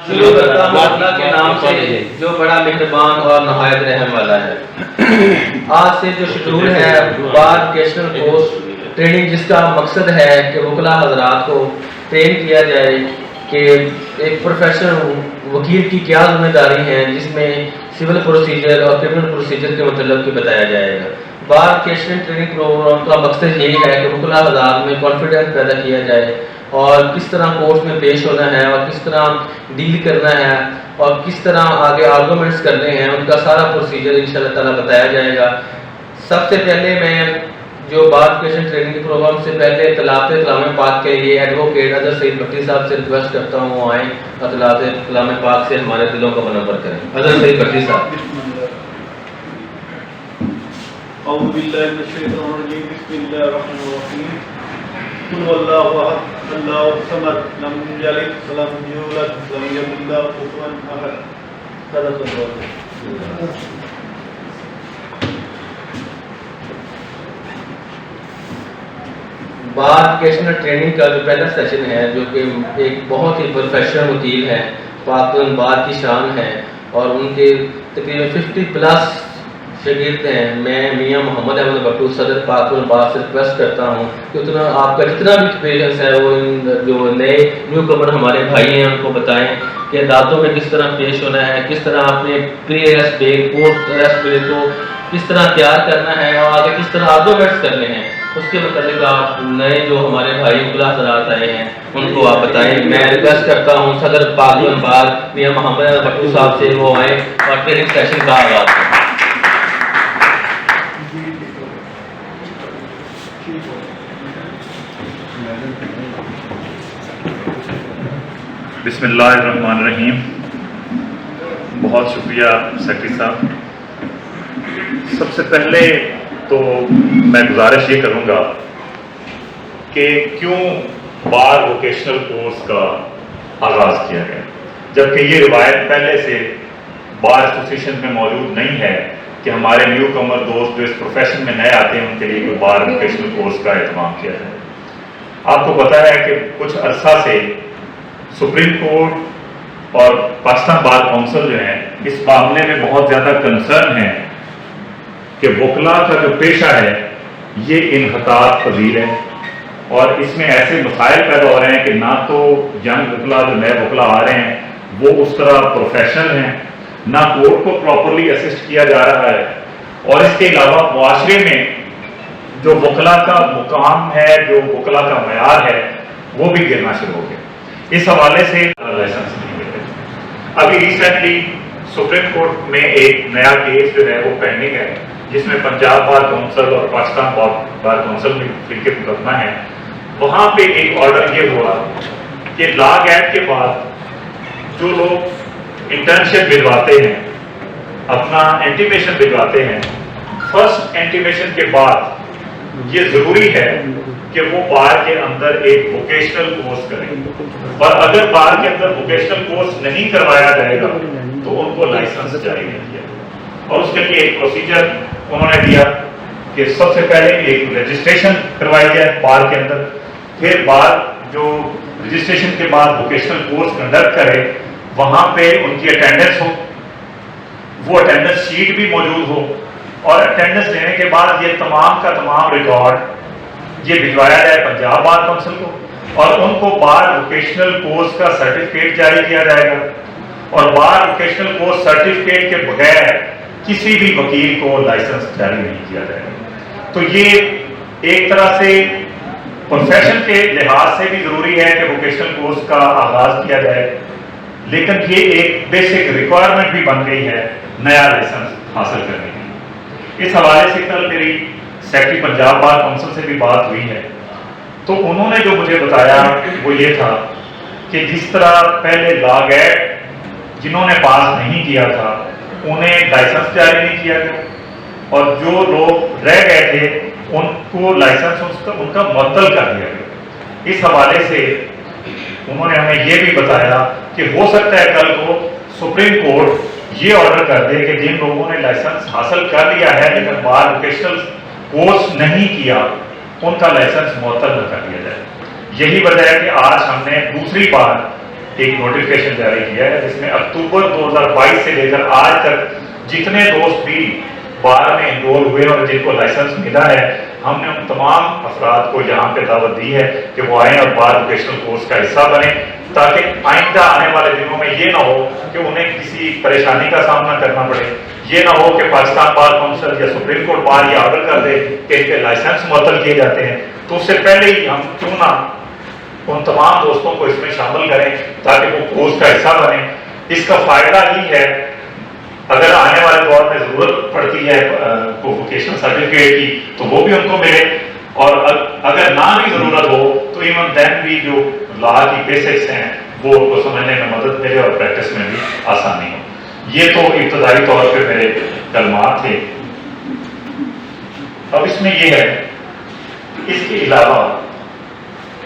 شروع کرتا ہوں اللہ کے نام سے جو بڑا مہربان اور نہایت رحم والا ہے۔ آج سے جو شیڈول ہے بار ووکیشنل کورس ٹریننگ، جس کا مقصد ہے کہ وکلاء حضرات کو ٹرین کیا جائے کہ ایک پروفیشنل وکیل کی کیا ذمہ داری ہے، جس میں سول پروسیجر اور کرمنل پروسیجر کے متعلق بھی بتایا جائے گا۔ بار ووکیشنل ٹریننگ پروگرام کا مقصد یہی ہے کہ وکلاء حضرات میں کانفیڈنس پیدا کیا جائے اور کس طرح کورس میں پیش ہونا ہے اور کس طرح ڈیل کرنا ہے اور کس طرح آگے آرگومنٹس کرنے ہیں، ان کا سارا پروسیجر انشاءاللہ تعالیٰ بتایا جائے گا۔ سب سے پہلے میں جو بار ووکیشنل ٹریننگ پروگرام سے پہلے تلاوت کلام پاک کے لیے ایڈوکیٹ اظہر سعید بٹی صاحب سے ریکویسٹ کرتا ہوں وہ آئیں اور تلاوت کلام پاک سے ہمارے دلوں کو منور کریں۔ اظہر سعید بٹی صاحب۔ اعوذ باللہ من الشیطان الرجیم، بسم اللہ الرحمن الرحیم۔ قل هو الله احد اللہ الصمد لم یلد ولم یولد ولم یکن له کفوا احد۔ صدق اللہ۔ بار ووکیشنل ٹریننگ کا جو پہلا سیشن ہے، جو کہ ایک بہت ہی پروفیشنل وکیل ہے، پاکستان بار کی شان ہے اور ان کے تقریباً 50+ شاگرد ہیں، میں میاں محمد احمد بٹو صدر پاکستان بار سے ریکویسٹ کرتا ہوں کہ اتنا آپ کا جتنا بھی ایکسپیرینس ہے وہ ان جو نئے نیو کمر ہمارے بھائی ہیں ان کو بتائیں کہ عدالتوں میں کس طرح پیش ہونا ہے، کس طرح اپنے pre arrest day post arrest day کو کس طرح تیار کرنا ہے اور آگے کس طرح آرگومنٹس کرنے ہیں، اس کے متعلق آپ نئے جو ہمارے بھائی وکلاء حضرات آئے ہیں ان کو آپ بتائیں۔ میں ریکویسٹ کرتا ہوں صدر پاکستان بار میاں محمد احمد بٹو صاحب سے وہ آئیں اور ٹریننگ سیشن کا آغاز کریں۔ بسم اللہ الرحمن الرحیم۔ بہت شکریہ سیکرٹری صاحب۔ سب سے پہلے تو میں گزارش یہ کروں گا کہ کیوں بار ووکیشنل کورس کا آغاز کیا گیا، جبکہ یہ روایت پہلے سے بار ایسوسیشن میں موجود نہیں ہے کہ ہمارے نیو کمر دوست جو اس پروفیشن میں نئے آتے ہیں ان کے لیے کوئی بار ووکیشنل کورس کا اہتمام کیا جائے۔ آپ کو پتہ ہے کہ کچھ عرصہ سے سپریم کورٹ اور پاکستان بار کونسل جو ہیں اس معاملے میں بہت زیادہ کنسرن ہیں کہ وکلاء کا جو پیشہ ہے یہ انحطاط پذیر ہے اور اس میں ایسے مسائل پیدا ہو رہے ہیں کہ نہ تو ینگ وکلاء جو نئے وکلاء آ رہے ہیں وہ اس طرح پروفیشنل ہیں، نہ کورٹ کو پراپرلی اسسٹ کیا جا رہا ہے، اور اس کے علاوہ معاشرے میں جو وکلاء کا مقام ہے، جو وکلاء کا معیار ہے وہ بھی گرنا شروع ہو گیا۔ اس حوالے سے لائسنس نہیں ملتے۔ ابھی ریسنٹلی سپریم کورٹ میں ایک نیا کیس جو ہے وہ پینڈنگ ہے جس میں پنجاب بار کونسل اور پاکستان بار کونسل میں مل کے مقدمہ ہے۔ وہاں پہ ایک آرڈر یہ ہوا کہ لاگ ایکٹ کے بعد جو لوگ انٹرنشپ بھجواتے ہیں، اپنا انٹیمیشن بھجواتے ہیں، فرسٹ انٹیمیشن کے بعد یہ ضروری ہے کہ وہ بار کے اندر ایک ووکیشنل کورس کریں، اور اگر بار کے اندر ووکیشنل کورس نہیں کروایا جائے گا تو ان کو لائسنس جاری نہیں کیا۔ اور اس کے لیے ایک پروسیجر انہوں نے دیا کہ سب سے پہلے ایک رجسٹریشن کروائی جائے بار کے اندر، پھر بار جو رجسٹریشن کے بعد ووکیشنل کورس کنڈکٹ کرے وہاں پہ ان کی اٹینڈنس ہو، وہ اٹینڈنس شیٹ بھی موجود ہو، اور اٹینڈنس لینے کے بعد یہ تمام کا تمام ریکارڈ یہ بھجوایا جائے پنجاب بار کونسل کو، اور ان کو بار ووکیشنل کورس کا سرٹیفکیٹ جاری کیا جائے گا، اور بار ووکیشنل کورس سرٹیفکیٹ کے بغیر کسی بھی وکیل کو لائسنس جاری نہیں کیا جائے گا۔ تو یہ ایک طرح سے پروفیشن کے لحاظ سے بھی ضروری ہے کہ ووکیشنل کورس کا آغاز کیا جائے، لیکن یہ ایک بیسک ریکوائرمنٹ بھی بن گئی ہے نیا لائسنس حاصل کرنے کی۔ اس حوالے سے کل میری سیکرٹری پنجاب بار کونسل سے بھی بات ہوئی ہے، تو انہوں نے جو مجھے بتایا وہ یہ تھا کہ جس طرح پہلے لاگ ایکٹ جنہوں نے پاس نہیں کیا تھا انہیں لائسنس جاری نہیں کیا گیا، اور جو لوگ رہ گئے تھے ان کو لائسنس ان کا معطل کر دیا گیا۔ اس حوالے سے انہوں نے ہمیں یہ بھی بتایا کہ ہو سکتا ہے کل کو سپریم کورٹ یہ آرڈر کر دے کہ جن لوگوں نے لائسنس حاصل کر لیا ہے لیکن بار ووکیشنل کورس نہیں کیا ان کا لائسنس معطل نہ کر دیا جائے۔ یہی وجہ ہے کہ آج ہم نے دوسری بار ایک نوٹیفکیشن جاری کیا ہے جس میں اکتوبر 2022 سے لے کر آج تک جتنے دوست بھی بار میں انرول ہوئے اور جن کو لائسنس ملا ہے، ہم نے ان تمام افراد کو یہاں پہ دعوت دی ہے کہ وہ آئیں اور بار ووکیشنل کورس کا حصہ بنیں، تاکہ آئندہ آنے والے دنوں میں یہ نہ ہو کہ انہیں کسی پریشانی کا سامنا کرنا پڑے، یہ نہ ہو کہ پاکستان بار کونسل یا سپریم کورٹ بار یہ آرڈر کر دے کہ ان کے لائسنس معطل کیے جاتے ہیں۔ تو اس سے پہلے ہی ہم کیوں نہ ان تمام دوستوں کو اس میں شامل کریں تاکہ وہ کورس کا حصہ بنیں۔ اس کا فائدہ ہی ہے اگر آنے والے دور میں ضرورت پڑتی ہے ووکیشنل سرٹیفکیٹ کی تو وہ بھی ان کو ملے، اور اگر نہ بھی ضرورت ہو تو ایون دین بھی جو لا کی بیسکس ہیں وہ ان کو سمجھنے میں مدد ملے اور پریکٹس میں بھی آسانی ہو۔ یہ تو ابتدائی طور پہ میرے کلمات تھے۔ اب اس میں یہ ہے، اس کے علاوہ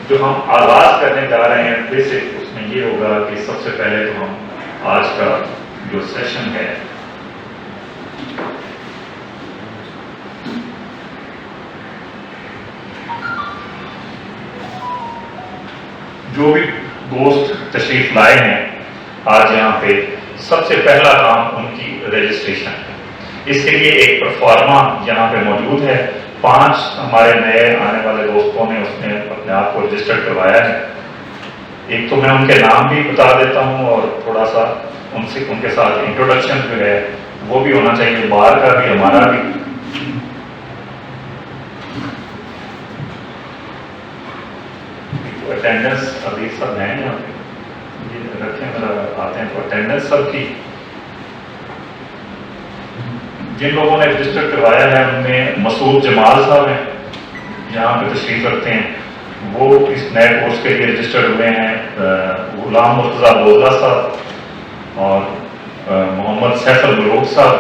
جو ہم آغاز کرنے جا رہے ہیں بیسک، اس میں یہ ہوگا کہ سب سے پہلے تو ہم آج کا جو سیشن ہے جو بھی دوست تشریف لائے ہیں آج یہاں پہ، سب سے پہلا کام ان کی رجسٹریشن ہے۔ اس کے لیے ایک پرفارما یہاں پہ موجود ہے، 5 ہمارے نئے آنے والے دوستوں نے اس میں اپنے آپ کو رجسٹر کروایا ہے۔ ایک تو میں ان کے نام بھی بتا دیتا ہوں اور تھوڑا سا ان کے ساتھ انٹروڈکشن جو ہے وہ بھی ہونا چاہیے، بار کا بھی ہمارا بھی۔ اٹینڈنس ابھی سب ہیں یہاں پہ، یہ رکھیں ذرا، آتے ہیں تو اٹینڈنس سب کی۔ جن لوگوں نے رجسٹر کروایا ہے ان میں مسعود جمال صاحب ہیں، یہاں پہ تشریف رکھتے ہیں، وہ اس نئے کورس کے لیے رجسٹرڈ ہوئے ہیں۔ غلام مرتضیٰ بودلہ صاحب اور محمد سیف الملوک صاحب،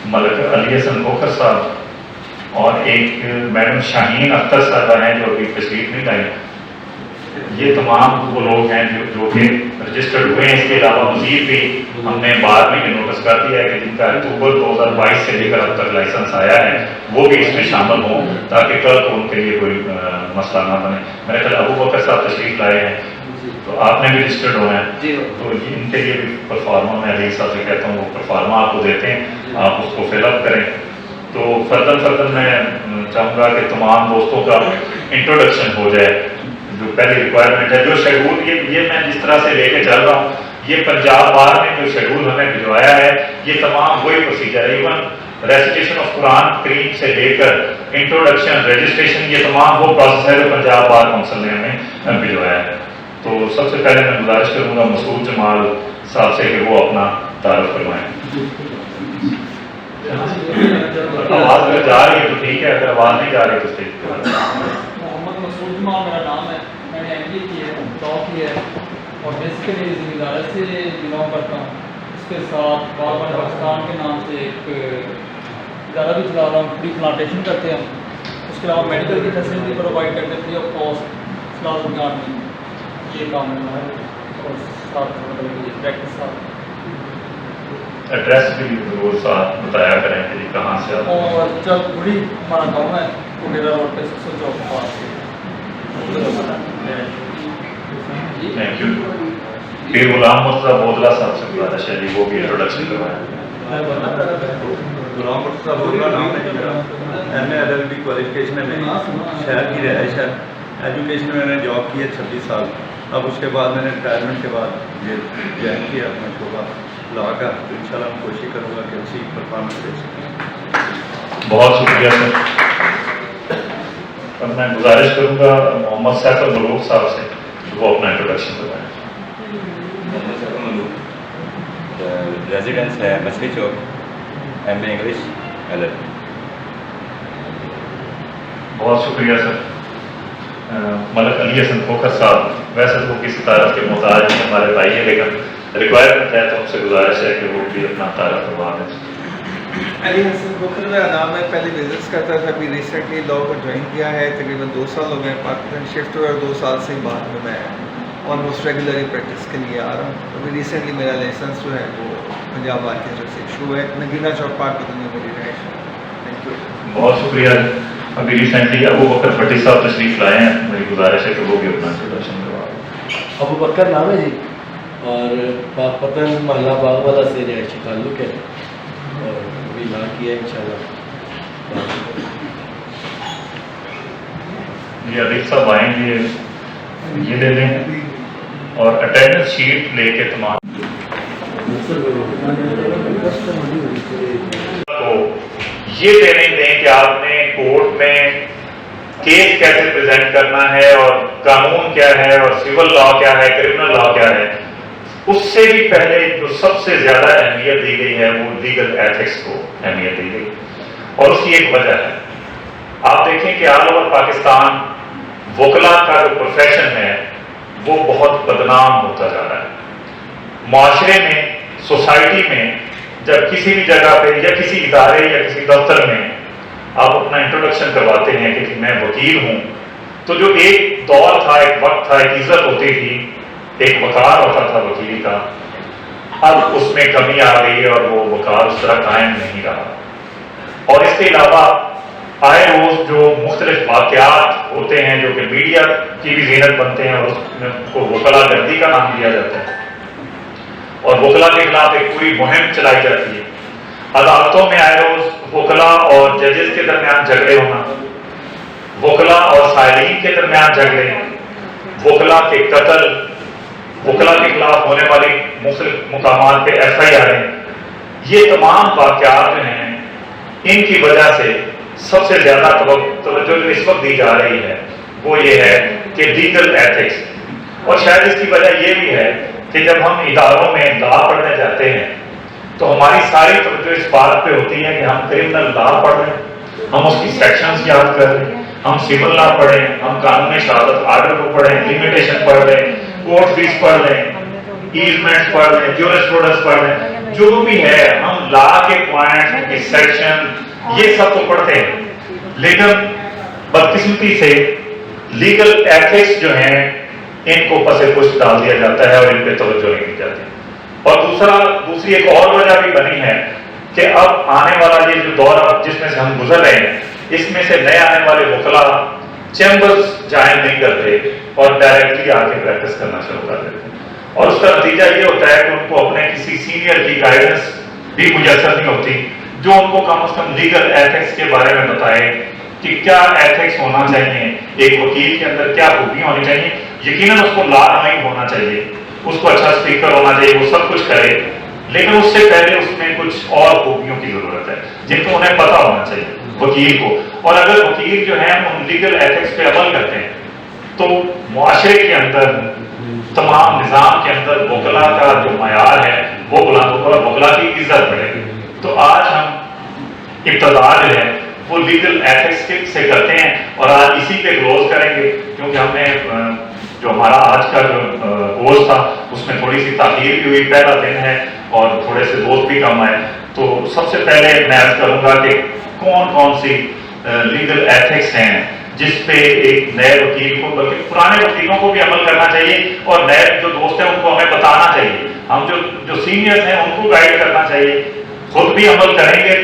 ملک علی حسن کھوکھر صاحب، اور ایک میڈم شاہین اختر صاحبہ ہیں جو ابھی تشریف نہیں لائی۔ یہ تمام وہ لوگ ہیں جو کہ رجسٹرڈ ہوئے ہیں۔ اس کے علاوہ مزید بھی ہم نے بعد میں یہ نوٹس کر دیا ہے کہ جن کا اکتوبر 2022 سے لے کر اب تک لائسنس آیا ہے وہ بھی اس میں شامل ہوں تاکہ کل کو ان کے لیے کوئی مسئلہ نہ بنے۔ میرے خیال ابو بکر صاحب تشریف لائے ہیں تو آپ نے بھی رجسٹرڈ ہونا ہے، تو ان کے لیے بھی پرفارما میں علی صاحب سے کہتا ہوں وہ پرفارما آپ کو دیتے ہیں، آپ اس کو فل اپ کریں۔ تو فردن میں چاہوں گا کہ تمام دوستوں کا انٹروڈکشن ہو جائے۔ جو پہلی ریکوائرمنٹ ہے، جو شیڈول یہ میں جس طرح سے لے کے چل رہا ہوں، یہ پنجاب بار نے جو شیڈول ہمیں بھجوایا ہے یہ تمام وہی پروسیجر ہے، ایون ریسیٹیشن آف قرآن کریم سے لے کر انٹروڈکشن، رجسٹریشن، یہ تمام وہ پروسیس ہے جو پنجاب بار کونسل نے ہمیں بھجوایا ہے۔ تو سب سے پہلے میں گزارش کروں گا مسعود جمال صاحب سے کہ وہ اپنا تعارف کروائیں۔ آواز اگر جا رہی ہے تو ٹھیک ہے، اگر آواز نہیں جا رہی تو ٹھیک ہے۔ محمد مسعود جمال میرا نام ہے، میں نے ایم بی اے کی ہے، لاء کی ہے، اور بیسیکلی ذمہ داری سے بلانگ کرتا ہوں۔ اس کے ساتھ بار پاکستان کے نام سے ایک ادارہ بھی چلا رہا ہوں، فری پلانٹیشن کرتے ہیں ہم۔ اس کے علاوہ میڈیکل کی فیسلٹی پرووائڈ کرتے ہیں فری آف کاسٹ اسلام کے آرمی، یہ کام ہے، اور ساتھ پریکٹس ساتھ ایڈریس بھی ضرور ساتھ بتایا کریں کہ کہاں سے آپ۔ اور جب بڑی ہمارا گاؤں ہے کوڈیرا روڈ پہ 600 چوک کے پاس۔ Thank you. پھر غلام مرتضیٰ بودلہ صاحب سے گزارش ہے جی وہ بھی انٹروڈکشن کروائیں۔ غلام مرتضیٰ بودلہ نام ہے میرا، ایم اے LLB کوالیفکیشن ہے میری، شہر کی رہائش ہے، ایجوکیشن میں نے جاب کی ہے 26 سال۔ اب اس کے بعد میں نے ریٹائرمنٹ کے بعد یہ جوائن کیا اپنا شعبہ لا کا، تو ان شاء اللہ میں کوشش کروں گا کہ اچھی پرفارمنس دے سکیں۔ بہت شکریہ سر۔ اب میں گزارش کروں گا محمد سیف الملوک صاحب سے وہ اپنا انٹروڈکشن کروائیں۔ محمد سیف الملوک، ریزیڈنس ہے مچھلی چوک، ایم اے انگلش LLB۔ بہت شکریہ سر۔ ملک علی حسن کھوکھر صاحب، ویسے تو کسی تعارف کے محتاج نہیں، ہمارے بھائی ہیں، لیکن ریکوائرمنٹ ہے تو ہم سے گزارش ہے کہ وہ بھی اپنا تعارف کروا دیں۔ علی حسن کھوکھر میرا نام ہے، پہلے بزنس کرتا تھا، ابھی ریسنٹلی لاء کو جوائن کیا ہے، تقریباً 2 سال ہو گئے، پاکستان شفٹ ہوئے اور 2 سال سے بعد میں آلموسٹ ریگولرلی پریکٹس کے لیے آ رہا ہوں۔ ابھی ریسنٹلی میرا لائسنس جو ہے وہ پنجاب بار کی طرف سے ایشو ہے، نگینا چوک پارک پتہ نہیں میری رہائش ہے۔ Thank you. بہت شکریہ۔ ابھی ریسنٹلی ابو بکر بھٹی صاحب تشریف لائے ہیں، میری گزارش ہے کہ وہ بھی اپنا انٹروڈکشن کروا دیں۔ ابو بکر نام ہے جی، اور پاکپتن محلہ باغ والا سے رہائشی تعلق ہے، اور ابھی لا کیا ہے انشاءاللہ۔ یہ عدیق صاحب آئیں گے، یہ لے لیں اور اٹینڈنس شیٹ لے کے تمام تو یہ ٹریننگ دیں کہ آپ نے کورٹ میں کیس کیسے پریزنٹ کرنا ہے، اور قانون کیا ہے، اور سول لا کیا ہے، کرمنل لا کیا ہے۔ اس سے بھی پہلے جو سب سے زیادہ اہمیت دی گئی ہے وہ لیگل ایتھکس کو اہمیت دی گئی، اور اس کی ایک وجہ ہے۔ آپ دیکھیں کہ آل اوور پاکستان وکلا کا جو پروفیشن ہے وہ بہت بدنام ہوتا جا رہا ہے۔ معاشرے میں، سوسائٹی میں جب کسی بھی جگہ پہ یا کسی ادارے یا کسی دفتر میں آپ اپنا انٹروڈکشن کرواتے ہیں کہ میں وکیل ہوں، تو جو ایک دور تھا، ایک وقت تھا، ایک عزت ہوتی تھی، ایک وقار ہوتا تھا وکیل کا، اب اس میں کمی آ گئی ہے اور وہ وقار اس طرح قائم نہیں رہا۔ اور اس کے علاوہ آئے روز جو مختلف واقعات ہوتے ہیں جو کہ میڈیا کی بھی زینت بنتے ہیں، اور اس میں کو وکلا گردی کا نام دیا جاتا ہے، اور وکلا کے خلاف ایک پوری مہم چلائی جاتی ہے۔ عدالتوں میں آئے روز وکلا اور ججز کے درمیان جھگڑے ہونا، وکلا اور سائلین کے درمیان جھگڑے، وکلا کے قتل، وکلا کے خلاف ہونے والی مختلف مقامات پہ FIR، یہ تمام واقعات جو ہیں ان کی وجہ سے سب سے زیادہ توجہ جو اس وقت دی جا رہی ہے وہ یہ ہے کہ لیگل ایتھکس، اور شاید اس کی وجہ یہ بھی ہے کہ جب ہم اداروں میں لا پڑھنے جاتے ہیں تو ہماری ساری توجہ اس بات پہ ہوتی ہے کہ ہم کرمنل لا پڑھ رہے ہیں، ہم اس کی سیکشنز یاد کر رہے ہیں، ہم سول لا پڑھیں، ہم قانون شہادت آرڈر کو پڑھیں، لمیٹیشن پڑھ رہے ہیں، کورٹ فیس پڑھ رہے ہیں، ایزمنٹس پڑھ رہے ہیں، جورسپروڈنس پڑھ رہے ہیں، جو بھی ہے ہم لا کے پوائنٹس، ان کے سیکشن، یہ سب تو پڑھتے ہیں، لیکن بدقسمتی سے لیگل ایتھکس جو ہیں ان کو پس پشت ڈال دیا جاتا ہے اور ان پہ توجہ نہیں دی جاتی۔ اور دوسری ایک اور وجہ بھی بنی ہے کہ اب آنے والا یہ جو دور جس میں سے ہم گزر رہے ہیں، اس میں سے نئے آنے والے وکلا چیمبرز جوائن نہیں کرتے اور ڈائریکٹلی آ کے پریکٹس کرنا شروع کر دیتے ہیں، اور اس کا نتیجہ یہ ہوتا ہے کہ ان کو اپنے کسی سینئر کی گائیڈنس بھی میسر نہیں ہوتی جو ان کو کم از کم لیگل ایتھکس کے بارے میں بتائے کہ کیا ایتھکس ہونا چاہیے، ایک وکیل کے اندر کیا خوبیاں ہونی چاہیے۔ یقیناً اس کو لا نہیں ہونا چاہیے، اس کو اچھا اسپیکر ہونا چاہیے، وہ سب کچھ کرے، لیکن اس سے پہلے اس میں کچھ اور خوبیوں کی ضرورت ہے جن کو انہیں پتہ ہونا چاہیے وکیل کو۔ اور اگر وکیل جو ہیں ان لیگل ایتھکس پہ عمل کرتے ہیں تو معاشرے کے اندر، تمام نظام کے اندر وکلا کا جو معیار ہے وہ بلند ہوگا اور وکلا کی عزت بڑھے گی۔ تو آج ہم ابتدا جو ہے وہ لیگل ایتھکس سے کرتے ہیں، اور آج اسی پہ کلوز کریں گے کیونکہ ہم نے جو ہمارا آج کا جو کورس تھا اس میں تھوڑی سی تاخیر بھی ہوئی، پہلا دن ہے اور تھوڑے سے دوست بھی کم آئے۔ تو سب سے پہلے میں عرض کروں گا کہ کون کون سی لیگل ایتھکس ہیں جس پہ ایک نئے وکیل کو، بلکہ پرانے وکیلوں کو بھی عمل کرنا چاہیے، اور نئے جو دوست ہیں ان کو ہمیں بتانا چاہیے، ہم جو سینئرز ہیں ان کو گائیڈ کرنا چاہیے، خود بھی عمل کریں گے۔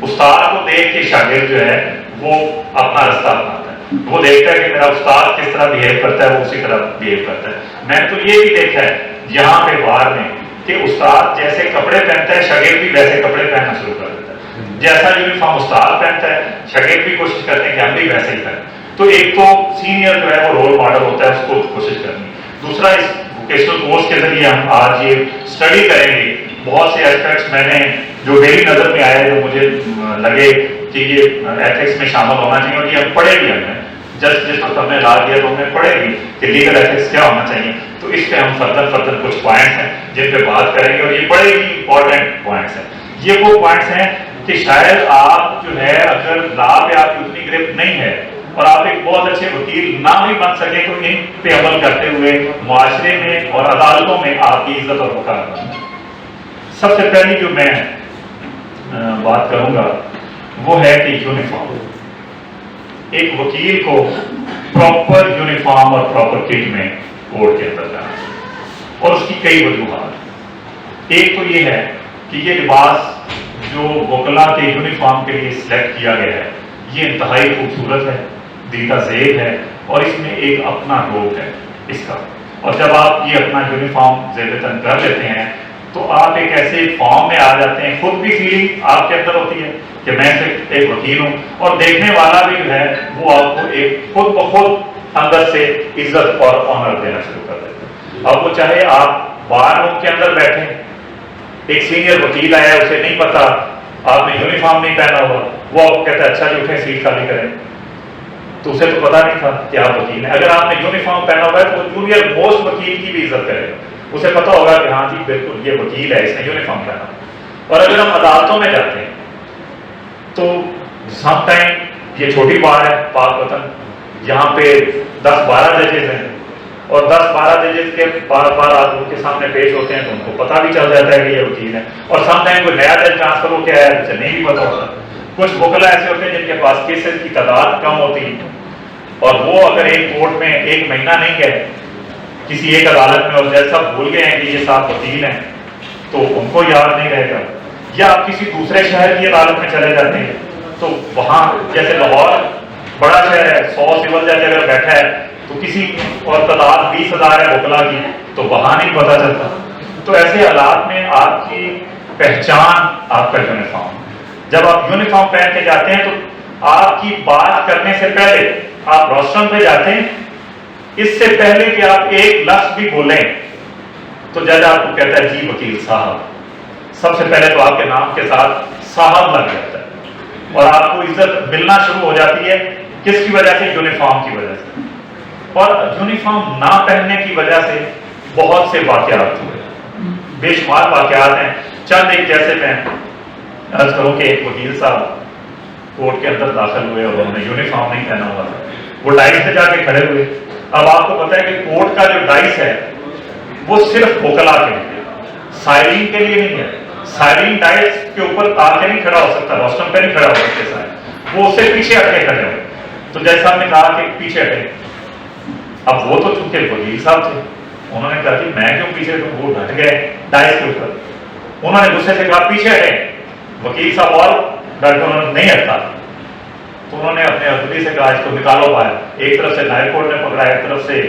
استاد کو دیکھ کے شاگرد جو ہے وہ اپنا رستہ اپناتا ہے، وہ دیکھتا ہے کہ میرا استاد کس طرح بہیو کرتا ہے، وہ اسی طرح بہیو کرتا ہے۔ میں نے تو یہ بھی دیکھا ہے یہاں پہ باہر میں کہ استاد جیسے کپڑے پہنتا ہے شاگرد بھی ویسے کپڑے پہننا شروع کر دیتا ہے، جیسا یونیفارم استاد پہنتا ہے شاگرد بھی کوشش کرتے ہیں کہ ہم بھی ویسے ہی پہنیں۔ تو ایک تو سینئر جو ہے وہ رول ماڈل ہوتا ہے، اس کو کوشش کرنی۔ دوسرا، اس ووکیشنل کورس کے ذریعے ہم آج یہ اسٹڈی کریں گے، بہت سے ایسپیکٹس میں نے جو میری نظر میں آئے، جو مجھے لگے کہ یہ ایتھکس میں شامل ہونا چاہیے، اور یہ ہم پڑھے بھی ہم نے جس وقت ہم نے لا دیا تو ہم نے پڑھے بھی کہ لیگل ایتھکس کیا ہونا چاہیے۔ تو اس پہ ہم فردر کچھ پوائنٹس ہیں جن پہ بات کریں گے، اور یہ بڑے ہی امپورٹنٹ پوائنٹس ہیں۔ یہ وہ پوائنٹس ہیں کہ شاید آپ جو ہے اگر لا پہ آپ کی اتنی گرفت نہیں ہے اور آپ ایک بہت اچھے وکیل نہ بھی بن سکے تو ان پہ عمل کرتے ہوئے معاشرے میں اور عدالتوں میں آپ کی عزت اور وقار بنے۔ سب سے پہلی جو میں بات کروں گا وہ ہے کہ یونیفارم، ایک وکیل کو پراپر یونیفارم اور پراپر کٹ میں کورٹ کے اندر جانا، اور اس کی کئی وجوہات۔ ایک تو یہ ہے کہ یہ لباس جو وکلا کے یونیفارم کے لیے سلیکٹ کیا گیا ہے یہ انتہائی خوبصورت ہے، دل کا زیب ہے، اور اس میں ایک اپنا روپ ہے اس کا۔ اور جب آپ یہ اپنا یونیفارم زیر تن کر لیتے ہیں تو آپ ایک ایسے فارم میں آ جاتے ہیں، خود بھی فیلنگ آپ کے اندر ہوتی ہے کہ میں ایک وکیل ہوں، اور دیکھنے والا بھی جو ہے وہ آپ کو ایک خود بخود اندر سے عزت اور آنر دینا شروع کر دیتے ہیں۔ اب وہ چاہے آپ بار روم کے اندر بیٹھیں، ایک سینئر وکیل آیا ہے، اسے نہیں پتا، آپ نے یونیفارم نہیں پہنا ہوا، وہ آپ کہتا ہے اچھا جی اٹھیں سیٹ خالی کریں، تو اسے تو پتا نہیں تھا کہ آپ وکیل ہیں۔ اگر آپ نے یونیفارم پہنا ہوا ہے تو جونیئر موسٹ وکیل کی بھی عزت کرے گا، اسے پتا ہوگا کہ ہاں جی بالکل یہ وکیل ہے، اس نے یونیفارم پہنا۔ اور اگر ہم عدالتوں میں جاتے ہیں تو سم ٹائم یہ چھوٹی بار ہے پاک وطن، یہاں پہ 10-12 ججز ہیں، اور 10-12 ججز کے بار بار آدمی کے سامنے پیش ہوتے ہیں تو ان کو پتہ بھی چل جاتا ہے کہ یہ وکیل ہے، اور سم ٹائم کوئی نیا جج ٹرانسفر ہو کے آیا ہے، اسے نہیں بھی پتا ہوتا۔ کچھ وکلا ایسے ہوتے ہیں جن کے پاس کیسز کی تعداد کم ہوتی ہے، اور وہ اگر ایک کورٹ میں 1 مہینہ نہیں گئے کسی ایک عدالت میں، اور جج صاحب بھول گئے ہیں کہ یہ صاحب وکیل ہیں، تو ان کو یاد نہیں رہے گا۔ یا آپ کسی دوسرے شہر کی عدالت میں چلے جاتے ہیں تو وہاں جیسے لاہور بڑا شہر ہے، 100 سول جج اگر بیٹھا ہے تو کسی اور تعداد 20,000 ہے وکلا کی، تو وہاں نہیں پتہ چلتا۔ تو ایسے حالات میں آپ کی پہچان آپ کا یونیفارم، جب آپ یونیفارم پہن کے جاتے ہیں تو آپ کی بات کرنے سے پہلے آپ روسٹرم پہ جاتے ہیں، اس سے پہلے کہ آپ ایک لفظ بھی بولیں تو جج آپ کو کہتا ہے جی وکیل صاحب، سب سے پہلے تو آپ کے نام کے ساتھ صاحب لگ جاتا ہے، اور آپ کو عزت ملنا شروع ہو جاتی ہے۔ کس کی وجہ سے؟ یونیفارم کی وجہ سے۔ اور یونیفارم نہ پہننے کی وجہ سے بہت سے واقعات ہوئے، بے شمار واقعات ہیں۔ چند ایک جیسے میں عرض کروں کہ ایک وکیل صاحب کورٹ کے اندر داخل ہوئے اور انہوں نے یونیفارم نہیں پہنا ہوا تھا، وہ ڈائس پہ جا کے کھڑے ہوئے۔ اب آپ کو پتا ہے کہ کورٹ کا جو ڈائس ہے وہ صرف وکلا کے لیے، سائرین کے لیے نہیں ہے۔ سائرین ڈائس کے اوپر آ کے نہیں کھڑا ہو سکتا، روسٹرم پہ نہیں کھڑا ہو سکتے سائرین، وہ اس سے پیچھے ہٹ کے کھڑے ہوئے۔ تو جیسا ہم نے کہا کہ پیچھے ہٹے، اب وہ تو چونکہ وکیل صاحب تھے، انہوں نے کہا کہ میں کیوں پیچھے ہٹوں، وہ ہٹ گئے ڈائس کے اوپر۔ انہوں نے غصے سے کہا پیچھے ہٹے، وکیل صاحب اور ڈر کے انہوں نے نہیں ہٹتا، تو انہوں نے اپنے عدلی سے کہا اس کو نکالو باہر۔ ایک طرف سے نائب کورٹ نے پکڑا، ایک طرف سے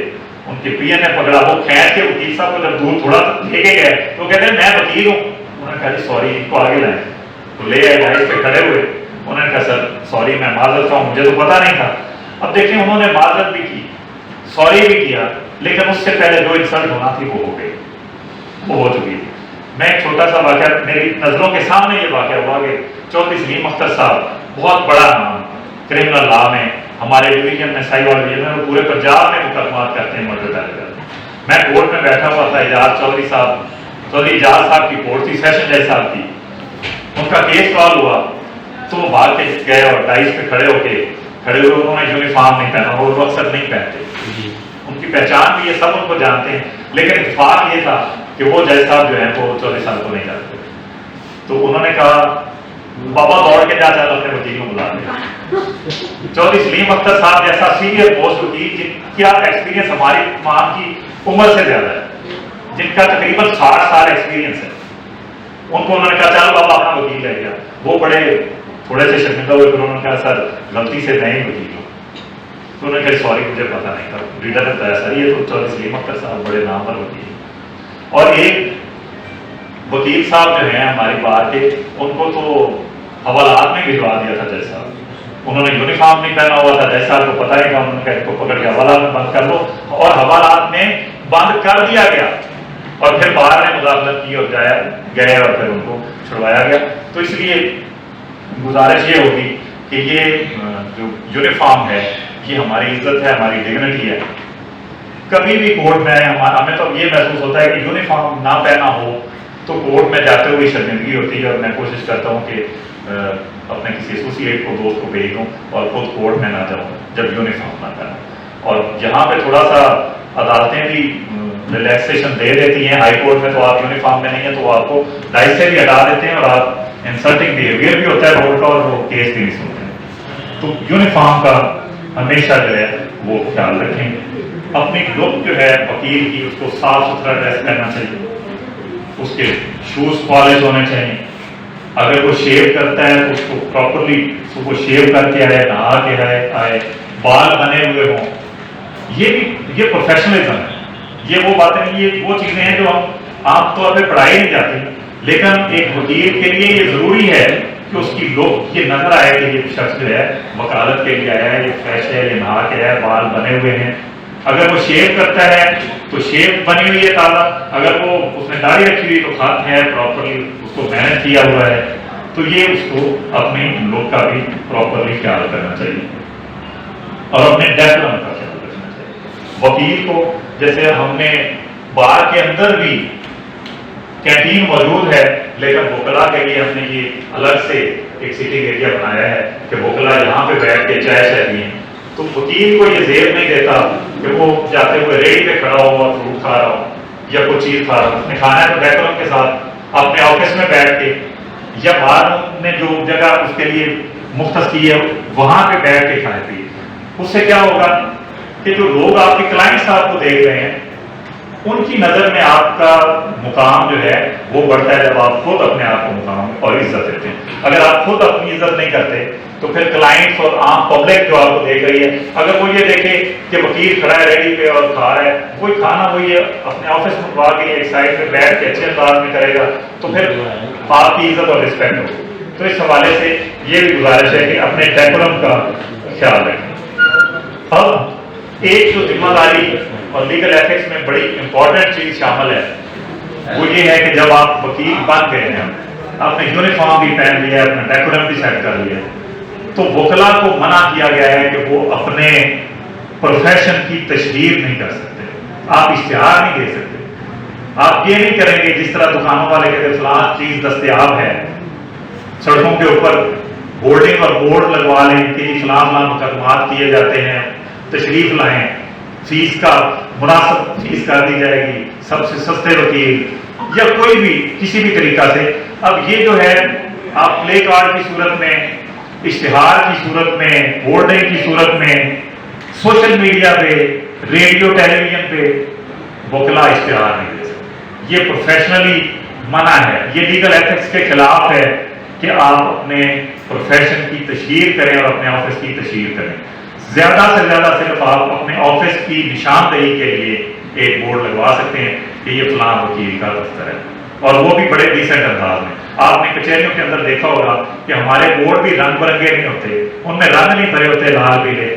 ان کے پی اے نے پکڑا، وہ کھینچ کے وکیل صاحب کو جب دور تھوڑا لے کے گئے تو وہ کہتے ہیں میں وکیل ہوں۔ انہوں نے کہا جی سوری، ان کو آگے لائیں، تو لے آئے ڈائس پہ کھڑے ہوئے۔ انہوں نے کہا سر سوری، میں معذرت ہوں، مجھے تو پتا نہیں تھا۔ اب دیکھیں انہوں نے معذرت بھی کی، سوری بھی کیا، لیکن اس سے پہلے جو انسلٹ ہونا تھی وہ ہو گئی، وہ ہو چکی تھی۔ میں ایک چھوٹا سا واقعہ، میری نظروں کے سامنے یہ واقعہ ہوا کہ چودھری سلیم اختر صاحب، بہت بڑا نام کرمنل لا میں، ہمارے ڈویژن میں سائیوال ڈویژن میں، پورے پنجاب میں مقدمات کرتے ہیں، مرڈر کرتے ہیں۔ میں کورٹ میں بیٹھا ہوا تھا، اعجاز چودھری صاحب، چودھری اعجاز صاحب کی کورٹ تھی، سیشن جج صاحب کی، ان کا کیس کال ہوا تو وہ بھاگ کے گئے اور ڈائس پہ کھڑے ہوئے، انہوں نے یونیفارم نہیں پہنا، وہ اکثر نہیں پہنتے، ان کی پہچان بھی یہ سب ان کو جانتے ہیں، لیکن اتفاق یہ تھا کہ وہ جج صاحب جو ہیں وہ چودھری صاحب کو نہیں جانتے۔ تو انہوں نے کہا بابا دوڑ کے جا چل اپنے وکیل کو بلا دے۔ چودھری سلیم اختر صاحب جیسا سینئر موسٹ وکیل جن کا ایکسپیرینس ہماری تمام کی عمر سے زیادہ ہے، جن کا تقریباً 60 سال ایکسپیرینس ہے، ان کو انہوں نے کہا چل بابا اپنا وکیل لے گیا۔ وہ بڑے تھوڑے سے شرمندہ ہوئے، پھر انہوں نے کہا سر غلطی سے میں ہی وکیل ہوں۔ تو انہوں نے کہا سوری مجھے پتا نہیں تھا، ریڈر نے بتایا سر یہ تو چودھری سلیم اختر صاحب بڑے نام پر وکیل۔ اور ایک وکیل صاحب جو ہیں ہماری بار کے، ان کو تو حوالات میں بھجوا دیا تھا جج صاحب، انہوں نے یونیفارم نہیں پہنا ہوا تھا، جج صاحب کو پتہ نہیں تھا، انہوں نے کہا ان کو پکڑ کے حوالات میں بند کر لو، اور حوالات میں بند کر دیا گیا، اور پھر باہر نے مداخلت کی اور گئے اور پھر ان کو چھڑوایا گیا۔ تو اس لیے گزارش یہ ہوگی کہ یہ جو یونیفارم ہے یہ ہماری عزت ہے، ہماری ڈگنیٹی ہے۔ کبھی بھی کورٹ میں ہمیں تو یہ محسوس ہوتا ہے کہ یونیفارم نہ پہنا ہو تو کورٹ میں جاتے ہوئے شرمندگی ہوتی ہے، اور میں کوشش کرتا ہوں کہ اپنے کسی ایسوسیٹ کو، دوست کو بھیج دوں اور خود کورٹ میں نہ جاؤں جب یونیفارم نہ پہنوں۔ اور یہاں پہ تھوڑا سا عدالتیں بھی ریلیکسیشن دے دیتی ہیں، ہائی کورٹ میں تو آپ یونیفارم میں نہیں ہیں تو وہ آپ کو ڈائس سے بھی ہٹا دیتے ہیں، اور آپ انسلٹنگ بیہیویئر بھی ہوتا ہے روڈ کا، اور وہ کیس بھی نہیں سنتے ہیں۔ تو یونیفارم کا ہمیشہ جو ہے وہ خیال رکھیں۔ اپنی لک جو ہے وکیل کی، اس کو صاف ستھرا ڈریس پہننا چاہیے، اس کے شوز پالش ہونے چاہیے، اگر وہ شیو کرتا ہے تو اس کو پراپرلی وہ شیو کر کے آئے، نہا کے آئے، بال بنے ہوئے ہوں، یہ پروفیشنلزم ہے، یہ وہ باتیں نہیں، یہ وہ چیزیں ہیں جو ہم عام طور پہ پڑھائی نہیں جاتی، لیکن ایک وکیل کے لیے یہ ضروری ہے کہ اس کی لوگ یہ نظر آئے کہ یہ شخص جو ہے وکالت کے لیے آیا ہے، یہ فریش ہے، یہ نہا کے ہے، بال بنے ہوئے ہیں. اگر وہ شیو کرتا ہے تو شیو بنی ہوئی ہے تازہ، اگر وہ اس نے داڑھی رکھی ہوئی تو خط ہے پراپرلی اس کو مینج کیا ہوا ہے. تو یہ اس کو اپنے لوگ کا بھی پراپرلی خیال کرنا چاہیے اور اپنے ڈیکورم کا خیال رکھنا چاہیے. وکیل کو جیسے ہم نے بار کے اندر بھی کینٹین موجود ہے، لیکن وکلا کے لیے ہم نے یہ الگ سے ایک سیٹنگ ایریا بنایا ہے کہ وکلا یہاں پہ بیٹھ کے چائے شاہی ہیں. تو وکیل کو یہ زیب نہیں دیتا کہ وہ جاتے ہوئے ریڑھی پہ کھڑا ہو اور فروٹ کھا رہا ہو یا کوئی چیز کھا رہا ہو. اس نے کھانا ہے تو ڈیکورم کے ساتھ اپنے آفس میں بیٹھ کے یا باہر نے جو جگہ اس کے لیے مختص کی ہے وہاں پہ بیٹھ کے کھائے پیے. اس سے کیا ہوگا کہ جو لوگ آپ کے کلائنٹس آپ کو دیکھ رہے ہیں ان کی نظر میں آپ کا مقام جو ہے وہ بڑھتا ہے جب آپ خود اپنے آپ کو مقام اور عزت دیتے ہیں. اگر آپ خود اپنی عزت نہیں کرتے تو پھر کلائنٹس اور عام پبلک جو آپ کو دیکھ رہی ہے، اگر وہ یہ دیکھے کہ وکیل کھڑا ہے ریڈی پہ اور کھا رہا ہے، کوئی کھانا وہ یہ اپنے آفس میں پڑھا کے ایک سائڈ پہ بیٹھ کے اچھے انداز میں کرے گا تو پھر آپ کی عزت اور رسپیکٹ ہوگی. تو اس حوالے سے یہ بھی گزارش ہے کہ اپنے ڈیکورم کا خیال رکھیں. اب ایک جو ذمہ داری اور لیگل ایتھکس میں بڑی امپورٹنٹ چیز شامل ہے وہ یہ ہے کہ جب آپ وکیل بن گئے ہیں، آپ نے یونیفارم بھی پہن لیا ہے، اپنا ڈیکورم بھی سیٹ کر لیا ہے، تو وکلا کو منع کیا گیا ہے کہ وہ اپنے پروفیشن کی تشہیر نہیں کر سکتے. آپ اشتہار نہیں دے سکتے. آپ یہ نہیں کریں گے جس طرح دکانوں والے کہتے ہیں فلاں چیز دستیاب ہے، سڑکوں کے اوپر بورڈنگ اور بورڈ لگوا لیں کہ یہ فلاں فلاں مقدمات کیے جاتے ہیں، تشریف لائیں، فیس کا مناسب فیس کر دی جائے گی، سب سے سستے وکیل یا کوئی بھی کسی بھی طریقہ سے. اب یہ جو ہے آپ پلے کارڈ کی صورت میں، اشتہار کی صورت میں، بورڈنگ کی صورت میں، سوشل میڈیا پہ، ریڈیو ٹیلی ویژن پہ وکلا اشتہار نہیں دے سکتے. یہ پروفیشنلی منع ہے، یہ لیگل ایتھکس کے خلاف ہے کہ آپ اپنے پروفیشن کی تشہیر کریں اور اپنے آفس کی تشہیر کریں. زیادہ سے زیادہ صرف آپ اپنے آفس کی نشاندہی کے لیے ایک بورڈ لگوا سکتے ہیں کہ یہ فلاں وکیل کا دفتر ہے، اور وہ بھی بڑے ڈیسنٹ انداز میں. آپ نے کچہریوں کے اندر دیکھا ہوگا کہ ہمارے بورڈ بھی رنگ برنگے نہیں ہوتے، ان میں رنگ نہیں بھرے ہوتے، لال پیلے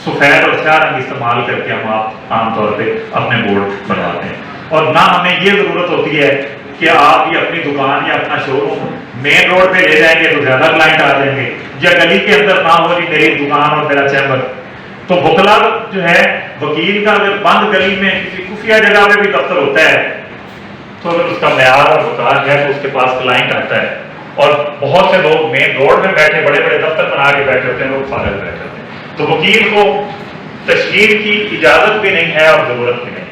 سفید اور سیاہ رنگ استعمال کر کے ہم عام طور پہ اپنے بورڈ بنواتے ہیں. اور نہ ہمیں یہ ضرورت ہوتی ہے کہ آپ یہ اپنی دکان یا اپنا شو روم مین روڈ پہ لے جائیں گے تو زیادہ کلائنٹ آ جائیں گے، یا گلی کے اندر نہ ہو جی میری دکان اور میرا چیمبر. تو وکلا جو ہے وکیل کا اگر بند گلی میں کسی خفیہ جگہ پہ بھی دفتر ہوتا ہے تو اگر اس کا معیار اور وقار ہے تو اس کے پاس کلائنٹ آتا ہے. اور بہت سے لوگ مین روڈ میں بیٹھے بڑے بڑے دفتر بنا کے بیٹھے ہوتے ہیں، لوگ فارغ بیٹھے ہوتے ہیں. تو وکیل کو تشہیر کی اجازت بھی نہیں ہے اور ضرورت بھی نہیں.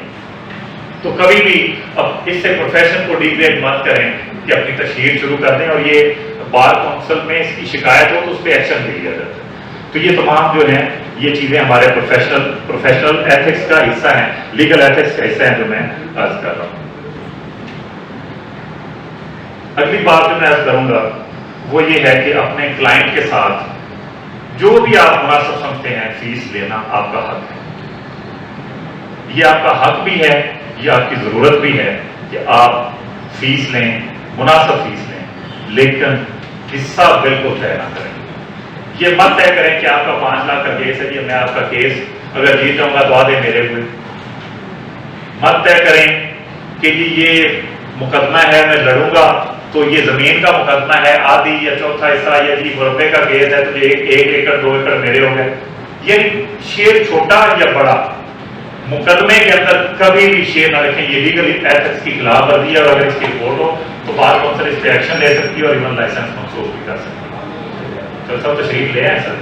تو کبھی بھی اب اس سے پروفیشن کو ڈیگریڈ مت کریں کہ اپنی تشہیر شروع کر دیں اور یہ بار کونسل میں اس کی شکایت ہو تو اس پہ ایکشن لے لیا جاتا ہے. تو یہ تمام جو ہیں یہ چیزیں ہمارے پروفیشنل ایتھکس کا حصہ ہیں، لیگل ایتھکس کا حصہ ہیں جو میں عرض کر رہا ہوں. اگلی بات جو میں عرض کروں گا وہ یہ ہے کہ اپنے کلائنٹ کے ساتھ جو بھی آپ مناسب سمجھتے ہیں فیس لینا آپ کا حق ہے. یہ آپ کا حق بھی ہے، یہ آپ کی ضرورت بھی ہے کہ آپ فیس لیں، مناسب فیس لیں، لیکن حصہ بالکل طے نہ کریں. یہ مت طے کریں کہ آپ کا 5 لاکھ کا کیس ہے جی میں آپ کا کیس اگر جیت جاؤں گا تو آدھے میرے ہوئے. مت طے کریں کہ جی یہ مقدمہ ہے میں لڑوں گا تو یہ زمین کا مقدمہ ہے آدھی یا چوتھا حصہ یا جی مربے کا کیس ہے تو یہ 1 ایکڑ 2 ایکڑ میرے ہو گئے. یہ شیئر چھوٹا یا بڑا مقدمے کے اندر کبھی بھی شیئر نہ رکھیں. یہ لیگل ایتھکس کی خلاف ورزی ہے اور اگر اس کی رپورٹ ہو تو بار کونسل اس پہ ایکشن لے سکتی ہے اور ایون لائسنس منسوخ بھی کر سکتی ہے. تو سب تشریف لے آئیں سر.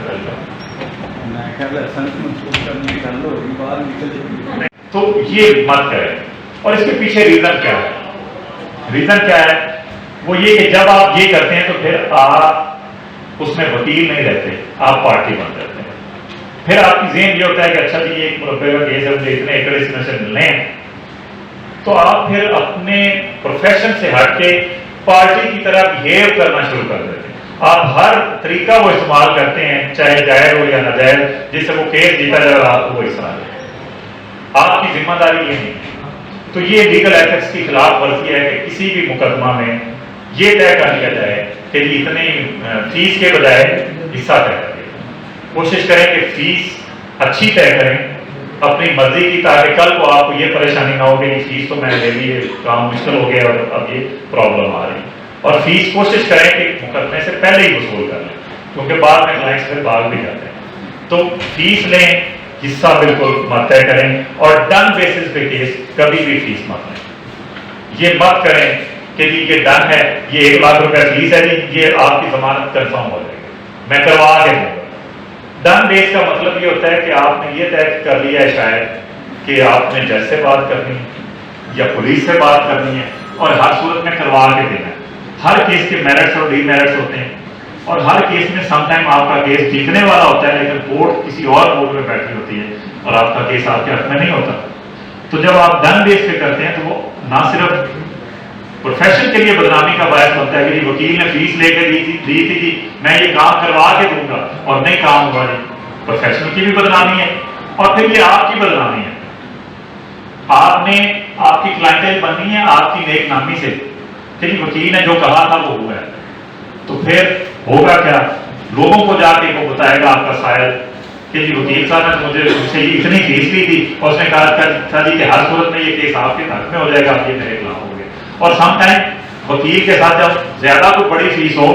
تو یہ مت کریں. اور اس کے پیچھے ریزن کیا ہے؟ ریزن کیا ہے؟ وہ یہ کہ جب آپ یہ کرتے ہیں تو پھر آپ اس میں وکیل نہیں رہتے، آپ پارٹی بن جاتے ہیں. پھر آپ کی ذہن یہ ہوتا ہے کہ اچھا جی یہ ایک مربے کا کیس ہے مجھے اتنے ایکڑ اس میں سے ملنے ہیں. تو آپ پھر اپنے پروفیشن سے ہٹ کے پارٹی کی طرح بہیو کرنا شروع کر دیتے ہیں. آپ ہر طریقہ وہ استعمال کرتے ہیں چاہے جائز ہو یا ناجائز، جس سے وہ کیس جیتا جائے اور آپ کو وہ حصہ دے. آپ کی ذمہ داری یہ نہیں. تو یہ لیگل ایتھکس کی خلاف ورزی ہے کہ کسی بھی مقدمہ میں یہ طے کر لیا جائے کہ اتنی فیس کے بجائے حصہ طے کریں. کوشش کریں کہ فیس اچھی طے کریں اپنی مرضی کی، تاکہ کل کو آپ کو یہ پریشانی نہ ہو کہ فیس تو میں لے لی، یہ کام مشکل ہو گیا اور اب یہ پرابلم آ رہی. اور فیس کوشش کریں کہ مقدمے سے پہلے ہی وصول کر لیں، کیونکہ بعد میں کلائنٹس پھر بھاگ بھی جاتے ہیں. تو فیس لیں، حصہ بالکل مت طے کریں، اور ڈن بیسس پہ کیس کبھی بھی فیس مت لیں. یہ مت کریں کہ جی یہ ڈن ہے، یہ 1 لاکھ روپے فیس ہے جی، یہ آپ کی ضمانت کنفرم ہو جائے گی، میں کروا کے دوں گا. ڈن بیس کا مطلب یہ ہوتا ہے کہ آپ نے یہ طے کر لیا ہے شاید کہ آپ نے جج سے بات کرنی ہے یا پولیس سے بات کرنی ہے، اور ہر صورت میں کروا کے دینا ہے. ہر کیس کے میرٹس اور ڈی میرٹس ہوتے ہیں، اور ہر کیس میں سم ٹائم آپ کا کیس جیتنے والا ہوتا ہے، لیکن کورٹ کسی اور کورٹ میں بیٹھی ہوتی ہے اور آپ کا کیس آپ کے حق میں نہیں ہوتا. تو جب آپ ڈن بیس پہ کرتے ہیں تو وہ نہ صرف پروفیشن کے لیے بدنامی کا باعث بنتا ہے کہ جی وکیل نے فیس لے کے دی تھی جی میں یہ کام کروا کے دوں گا اور نہیں کام ہوا جی، پروفیشنل کی بھی بدنامی ہے، اور پھر یہ آپ کی بدنامی ہے. آپ نے آپ کی کلائنٹیل بننی ہے آپ کی نیک نامی سے کہ جی وکیل نے جو کہا تھا وہ ہوا ہے. تو پھر ہوگا کیا؟ لوگوں کو جا کے وہ بتائے گا آپ کا سائل کہ جی وکیل صاحب نے مجھے سے اتنی فیس لی تھی، اور اس نے کہا تھا جی کہ ہر صورت میں یہ کیس آپ کے حق میں ہو جائے گا، آپ یہ میرے خلاف ہو گئے. اور سم ٹائم وکیل کے ساتھ جب زیادہ کوئی بڑی فیس ہو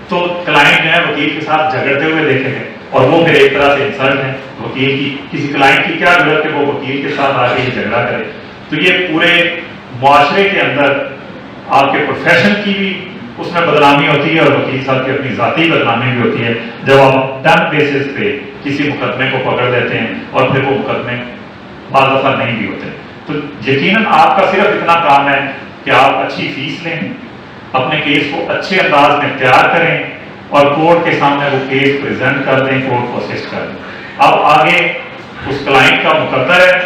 تو کلائنٹ جو ہے وکیل کے ساتھ جھگڑتے ہوئے دیکھیں گے، اور وہ پھر ایک طرح سے انسلٹ ہے وکیل کی. کسی کلائنٹ کی کیا ضرورت ہے وہ وکیل کے ساتھ آ کے یہ جھگڑا کرے؟ تو یہ پورے معاشرے کے اندر آپ کے پروفیشن کی بھی اس میں بدنامی ہوتی ہے، اور وکیل صاحب کی اپنی ذاتی بدنامی بھی ہوتی ہے جب آپ ڈن بیسس پہ کسی مقدمے کو پکڑ لیتے ہیں اور پھر وہ مقدمے بعض دفعہ نہیں بھی ہوتے. تو یقیناً آپ کا صرف اتنا کام ہے کہ آپ اچھی فیس لیں، اپنے کیس کو اچھے انداز میں تیار کریں، اور کورٹ کے سامنے وہ کیس پریزنٹ کر دیں، کورٹ کو اسسٹ کر دیں. اب آگے اس کلائنٹ کا مقدر ہے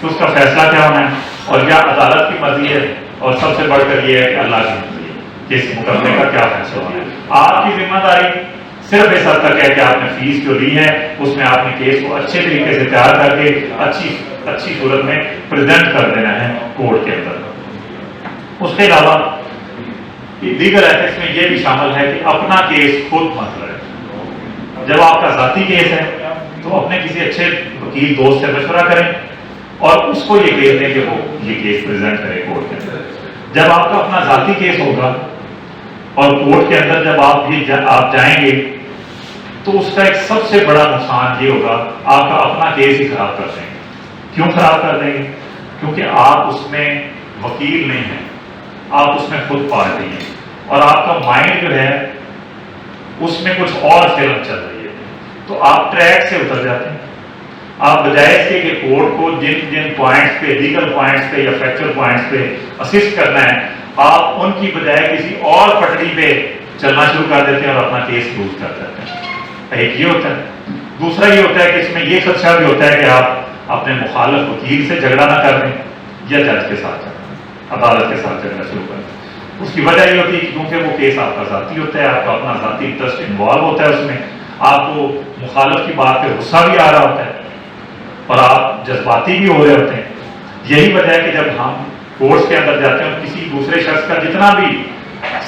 تو اس کا فیصلہ کیا ہونا ہے، اور یا عدالت کی مرضی ہے، اور سب سے بڑھ کر یہ ہے کہ اللہ کی مرضی ہے کہ اس مقدمے کا کیا فیصلہ ہونا ہے. آپ کی ذمہ داری صرف اس حد تک ہے کہ آپ نے فیس جو لی ہے اس میں آپ نے کیس کو اچھے طریقے سے تیار کر کے اچھی صورت میں پریزنٹ کر دینا ہے کورٹ کے اندر. اس کے علاوہ دیگر ایتھکس میں یہ بھی شامل ہے کہ اپنا کیس خود مت لڑیں. جب آپ کا ذاتی کیس ہے تو اپنے کسی اچھے وکیل دوست سے مشورہ کریں اور اس کو یہ کیس دیں کہ وہ یہ کیس پریزنٹ کرے کورٹ کے اندر. جب آپ کا اپنا ذاتی کیس ہوگا اور کورٹ کے اندر جب آپ جائیں گے تو اس کا ایک سب سے بڑا نقصان یہ ہوگا آپ کا اپنا کیس ہی خراب کر دیں گے. کیوں خراب کر دیں گے؟ کیونکہ آپ اس میں وکیل نہیں ہیں، آپ اس میں خود پارٹی ہیں، اور آپ کا مائنڈ جو ہے اس میں کچھ اور فلم چل رہی ہے. تو آپ ٹریک سے اتر جاتے ہیں. آپ بجائے اس کے کہ کورٹ کو جن پوائنٹس پہ لیگل پوائنٹس پہ یا فیکچوئل پوائنٹس پہ اسسٹ کرنا ہے، آپ ان کی بجائے کسی اور پٹڑی پہ چلنا شروع کر دیتے ہیں اور اپنا کیس لوز کر دیتے ہیں. ایک یہ ہوتا ہے. دوسرا یہ ہوتا ہے کہ اس میں یہ خدشہ بھی ہوتا ہے کہ آپ اپنے مخالف وکیل سے جھگڑا نہ کر دیں یا جج کے ساتھ عدالت کے ساتھ جھگڑنا شروع کر دیں. اس کی وجہ یہ ہوتی ہے کہ کیونکہ وہ کیس آپ کا ذاتی ہوتا ہے، آپ کا اپنا ذاتی انٹرسٹ انوالو ہوتا ہے اس میں، آپ کو مخالف کی بات پہ غصہ بھی آ رہا ہوتا ہے اور آپ جذباتی بھی ہو رہے ہوتے ہیں. یہی وجہ ہے کہ جب ہم کورٹس کے اندر جاتے ہیں کسی دوسرے شخص کا جتنا بھی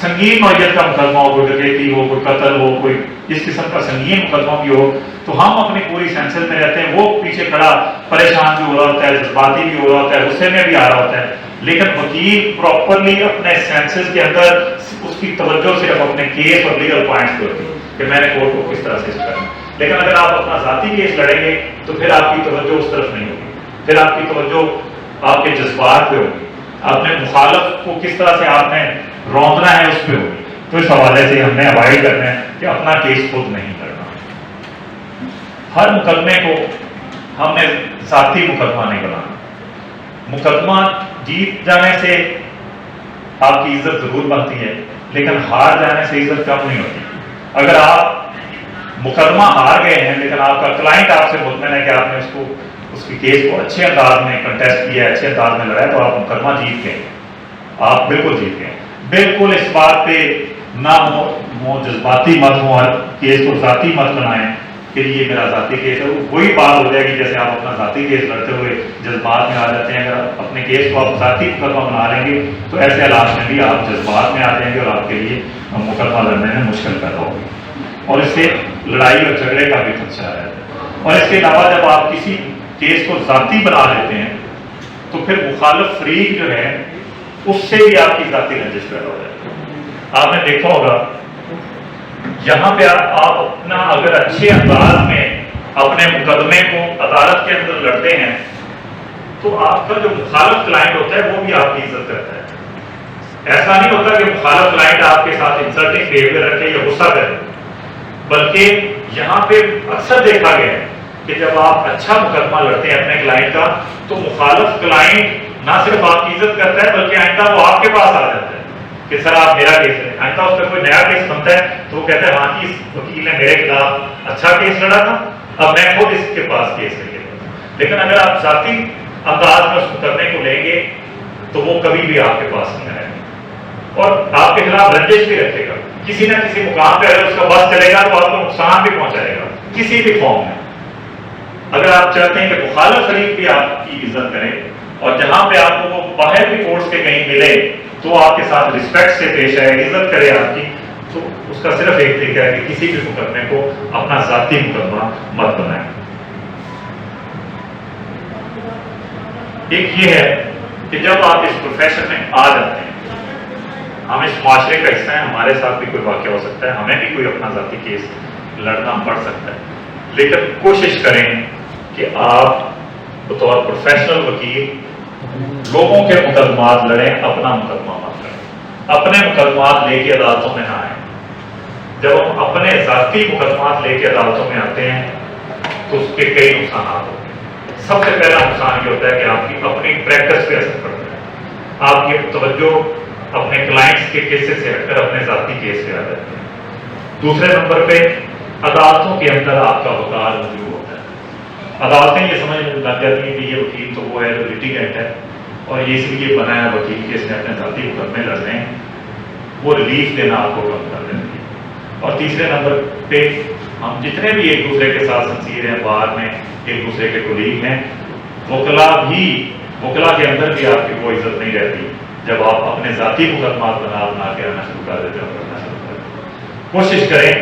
سنگین نوعیت کا مقدمہ ہو، کوئی ڈکیتی ہو، کوئی قتل ہو، کوئی اس قسم کا سنگین مقدمہ بھی ہو، تو ہم اپنی پوری سینسز میں رہتے ہیں. وہ پیچھے کھڑا پریشان بھی ہو رہا ہوتا ہے، جذباتی بھی ہو رہا ہوتا ہے، غصے میں بھی آ رہا ہوتا ہے. لیکن وکیل پراپرلی اپنے سینسز کے اندر اس کی توجہ صرف اپنے کیس اور لیگل پوائنٹس پہ ہوتی ہے کہ میں نے کورٹ کو کس طرح سے کرنا. لیکن اگر آپ اپنا ذاتی کیس لڑیں گے تو پھر آپ کی توجہ اس طرف نہیں ہوگی، پھر آپ کی توجہ آپ کے جذبات پہ ہوگی، اپنے مخالف کو کس طرح سے آپ نے روندنا ہے اس پہ ہوگی. تو اس حوالے سے ہم نے اوائڈ کرنا ہے کہ اپنا کیس خود نہیں لڑنا. ہر مقدمے کو ہم نے ذاتی مقدمہ نہیں بنانا. مقدمہ جیت جانے سے آپ کی عزت ضرور بنتی ہے، لیکن ہار جانے سے عزت کم نہیں ہوتی. اگر آپ مقدمہ ہار گئے ہیں لیکن آپ کا کلائنٹ آپ سے مطمئن ہے کہ آپ نے اس کی کیس کو اچھے انداز میں کنٹیسٹ کیا ہے، اچھے انداز میں لڑایا، تو آپ مقدمہ جیت گئے. آپ بالکل جیت گئے. بالکل اس بات پہ نہ جذباتی مت ہو اور کیس کو ذاتی مت بنائیں. کہ یہ میرا ذاتی کیس ہے، وہی بات ہو جائے گی جیسے آپ اپنا ذاتی کیس لڑتے ہوئے جذبات میں آ جاتے ہیں. اگر اپنے کیس کو آپ ذاتی مقدمہ بنا لیں گے تو ایسے حالات میں بھی آپ جذبات میں آ جائیں گے اور آپ کے لیے مقدمہ لڑنے میں مشکل پیدا ہوگی، اور اس سے لڑائی اور جھگڑے کا بھی خدشہ ہے. اور اس کے علاوہ جب آپ کسی کیس کو ذاتی بنا لیتے ہیں تو پھر مخالف فریق جو ہے اس سے بھی آپ کی ذاتی رنجش پیدا ہو جائے گی. آپ نے دیکھا ہوگا یہاں پہ آپ اپنا اگر اچھے انداز میں اپنے مقدمے کو عدالت کے اندر لڑتے ہیں تو آپ کا جو مخالف کلائنٹ ہوتا ہے وہ بھی آپ کی عزت کرتا ہے. ایسا نہیں ہوتا کہ مخالف کلائنٹ آپ کے ساتھ انسلٹنگ بہیویئر رکھے یا غصہ کرے، بلکہ یہاں پہ اکثر دیکھا گیا ہے کہ جب آپ اچھا مقدمہ لڑتے ہیں اپنے کلائنٹ کا تو مخالف کلائنٹ نہ صرف آپ کی عزت کرتا ہے بلکہ آئندہ وہ آپ کے پاس آ جاتا ہے کہ سر آپ میرا کیس ہے. آئندہ اس کا کوئی نیا کیس بنتا ہے تو وہ کہتا ہے ہاں جی اس وکیل نے میرے خلاف اچھا کیس لڑا تھا، اب میں خود اس کے پاس کیس لے گا. لیکن اگر آپ ذاتی انداز میں اس مقدمے کو لیں گے تو وہ کبھی بھی آپ کے پاس نہیں آئے گا اور آپ کے خلاف رنجش بھی رکھے گا. کسی نہ کسی مقام پہ اگر اس کا بس چلے گا تو آپ کو نقصان بھی پہنچائے گا کسی بھی فارم میں. اگر آپ چاہتے ہیں کہ مخالف فریق بھی آپ کی عزت کرے اور جہاں پہ آپ کو وہ باہر بھی کورس کے کہیں ملے تو آپ کے ساتھ رسپیکٹ سے پیش آئے، عزت کرے آپ کی، تو اس کا صرف ایک طریقہ ہے کہ کسی بھی مقدمے کو اپنا ذاتی مقدمہ مت بنائیں. ایک یہ ہے کہ جب آپ اس پروفیشن میں آ جاتے ہیں، ہم اس معاشرے کا حصہ ہیں، ہمارے ساتھ بھی کوئی واقعہ ہو سکتا ہے، ہمیں بھی کوئی اپنا ذاتی کیس لڑنا پڑ سکتا ہے، لیکن کوشش کریں کہ آپ بطور پروفیشنل وکیل لوگوں کے مقدمات لڑیں، اپنا مقدمہ مت لڑیں. اپنے مقدمات لے کے عدالتوں میں نہ آئیں. جب ہم اپنے ذاتی مقدمات لے کے عدالتوں میں آتے ہیں تو اس کے کئی نقصانات ہوتے ہیں. سب سے پہلا نقصان یہ ہوتا ہے کہ آپ کی اپنی پریکٹس پہ اثر پڑتا ہے. آپ کی توجہ اپنے کلائنٹس کے کیسز سے ہٹ کر اپنے ذاتی کیس پہ آ جاتے ہیں. دوسرے نمبر پہ عدالتوں کے اندر آپ کا وقار موجود ہوتا ہے. عدالتیں یہ سمجھ لگ جاتی ہیں کہ یہ وکیل تو وہ ہے جو لیٹیگنٹ ہے اور یہ اس لیے بنا ہے وکیل کے اس نے اپنے ذاتی مقدمے لڑنے ہیں، وہ ریلیف دینا آپ کو کم کر دیتی ہے. اور تیسرے نمبر پہ ہم جتنے بھی ایک دوسرے کے ساتھ سنسیر ہیں، باہر میں ایک دوسرے کے کولیگ ہیں، وکلا کے اندر بھی آپ کی کوئی عزت نہیں رہتی جب آپ اپنے ذاتی مقدمات بنا کے آنا شروع کر دیتے ہیں. کوشش کریں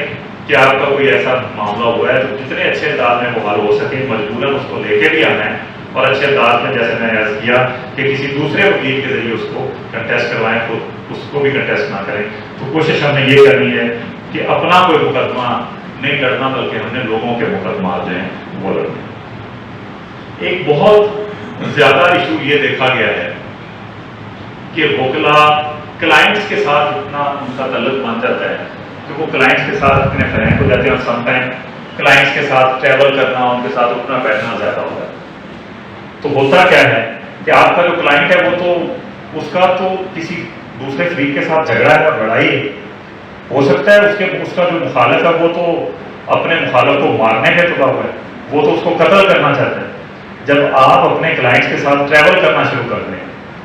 کہ آپ کا کوئی ایسا معاملہ ہوا ہے تو جتنے اچھے انداز میں وہ حل ہو سکے مجبوراً اس کو لے کے بھی آنا ہے اور اچھے انداز میں، جیسے میں نے عرض کیا کہ کسی دوسرے وکیل کے ذریعے اس کو کنٹیسٹ کروائیں، خود اس کو بھی کنٹیسٹ نہ کریں. تو کوشش ہم نے یہ کرنی ہے کہ اپنا کوئی مقدمہ نہیں لڑنا بلکہ ہم نے لوگوں کے مقدمات جو ہیں وہ لڑنے. ایک بہت زیادہ ایشو یہ دیکھا گیا ہے کہ وکلا کلائنٹس کے ساتھ اتنا ان کا تعلق بن جاتا ہے کہ وہ کلائنٹس کے ساتھ اتنے فرینک ہو جاتے ہیں اور سم ٹائم کلائنٹس کے ساتھ ٹریول کرنا، ان کے ساتھ اٹھنا بیٹھنا زیادہ ہوتا ہے. تو ہوتا کیا ہے کہ آپ کا جو کلائنٹ ہے وہ تو اس کا تو کسی دوسرے فریق کے ساتھ جھگڑا ہے اور لڑائی ہے. ہو سکتا ہے اس کا جو مخالف ہے وہ تو اپنے مخالف کو مارنے پہ تلا ہوا ہے، وہ تو اس کو قتل کرنا چاہتا ہے. جب آپ اپنے کلائنٹس کے ساتھ ٹریول کرنا شروع کر دیں،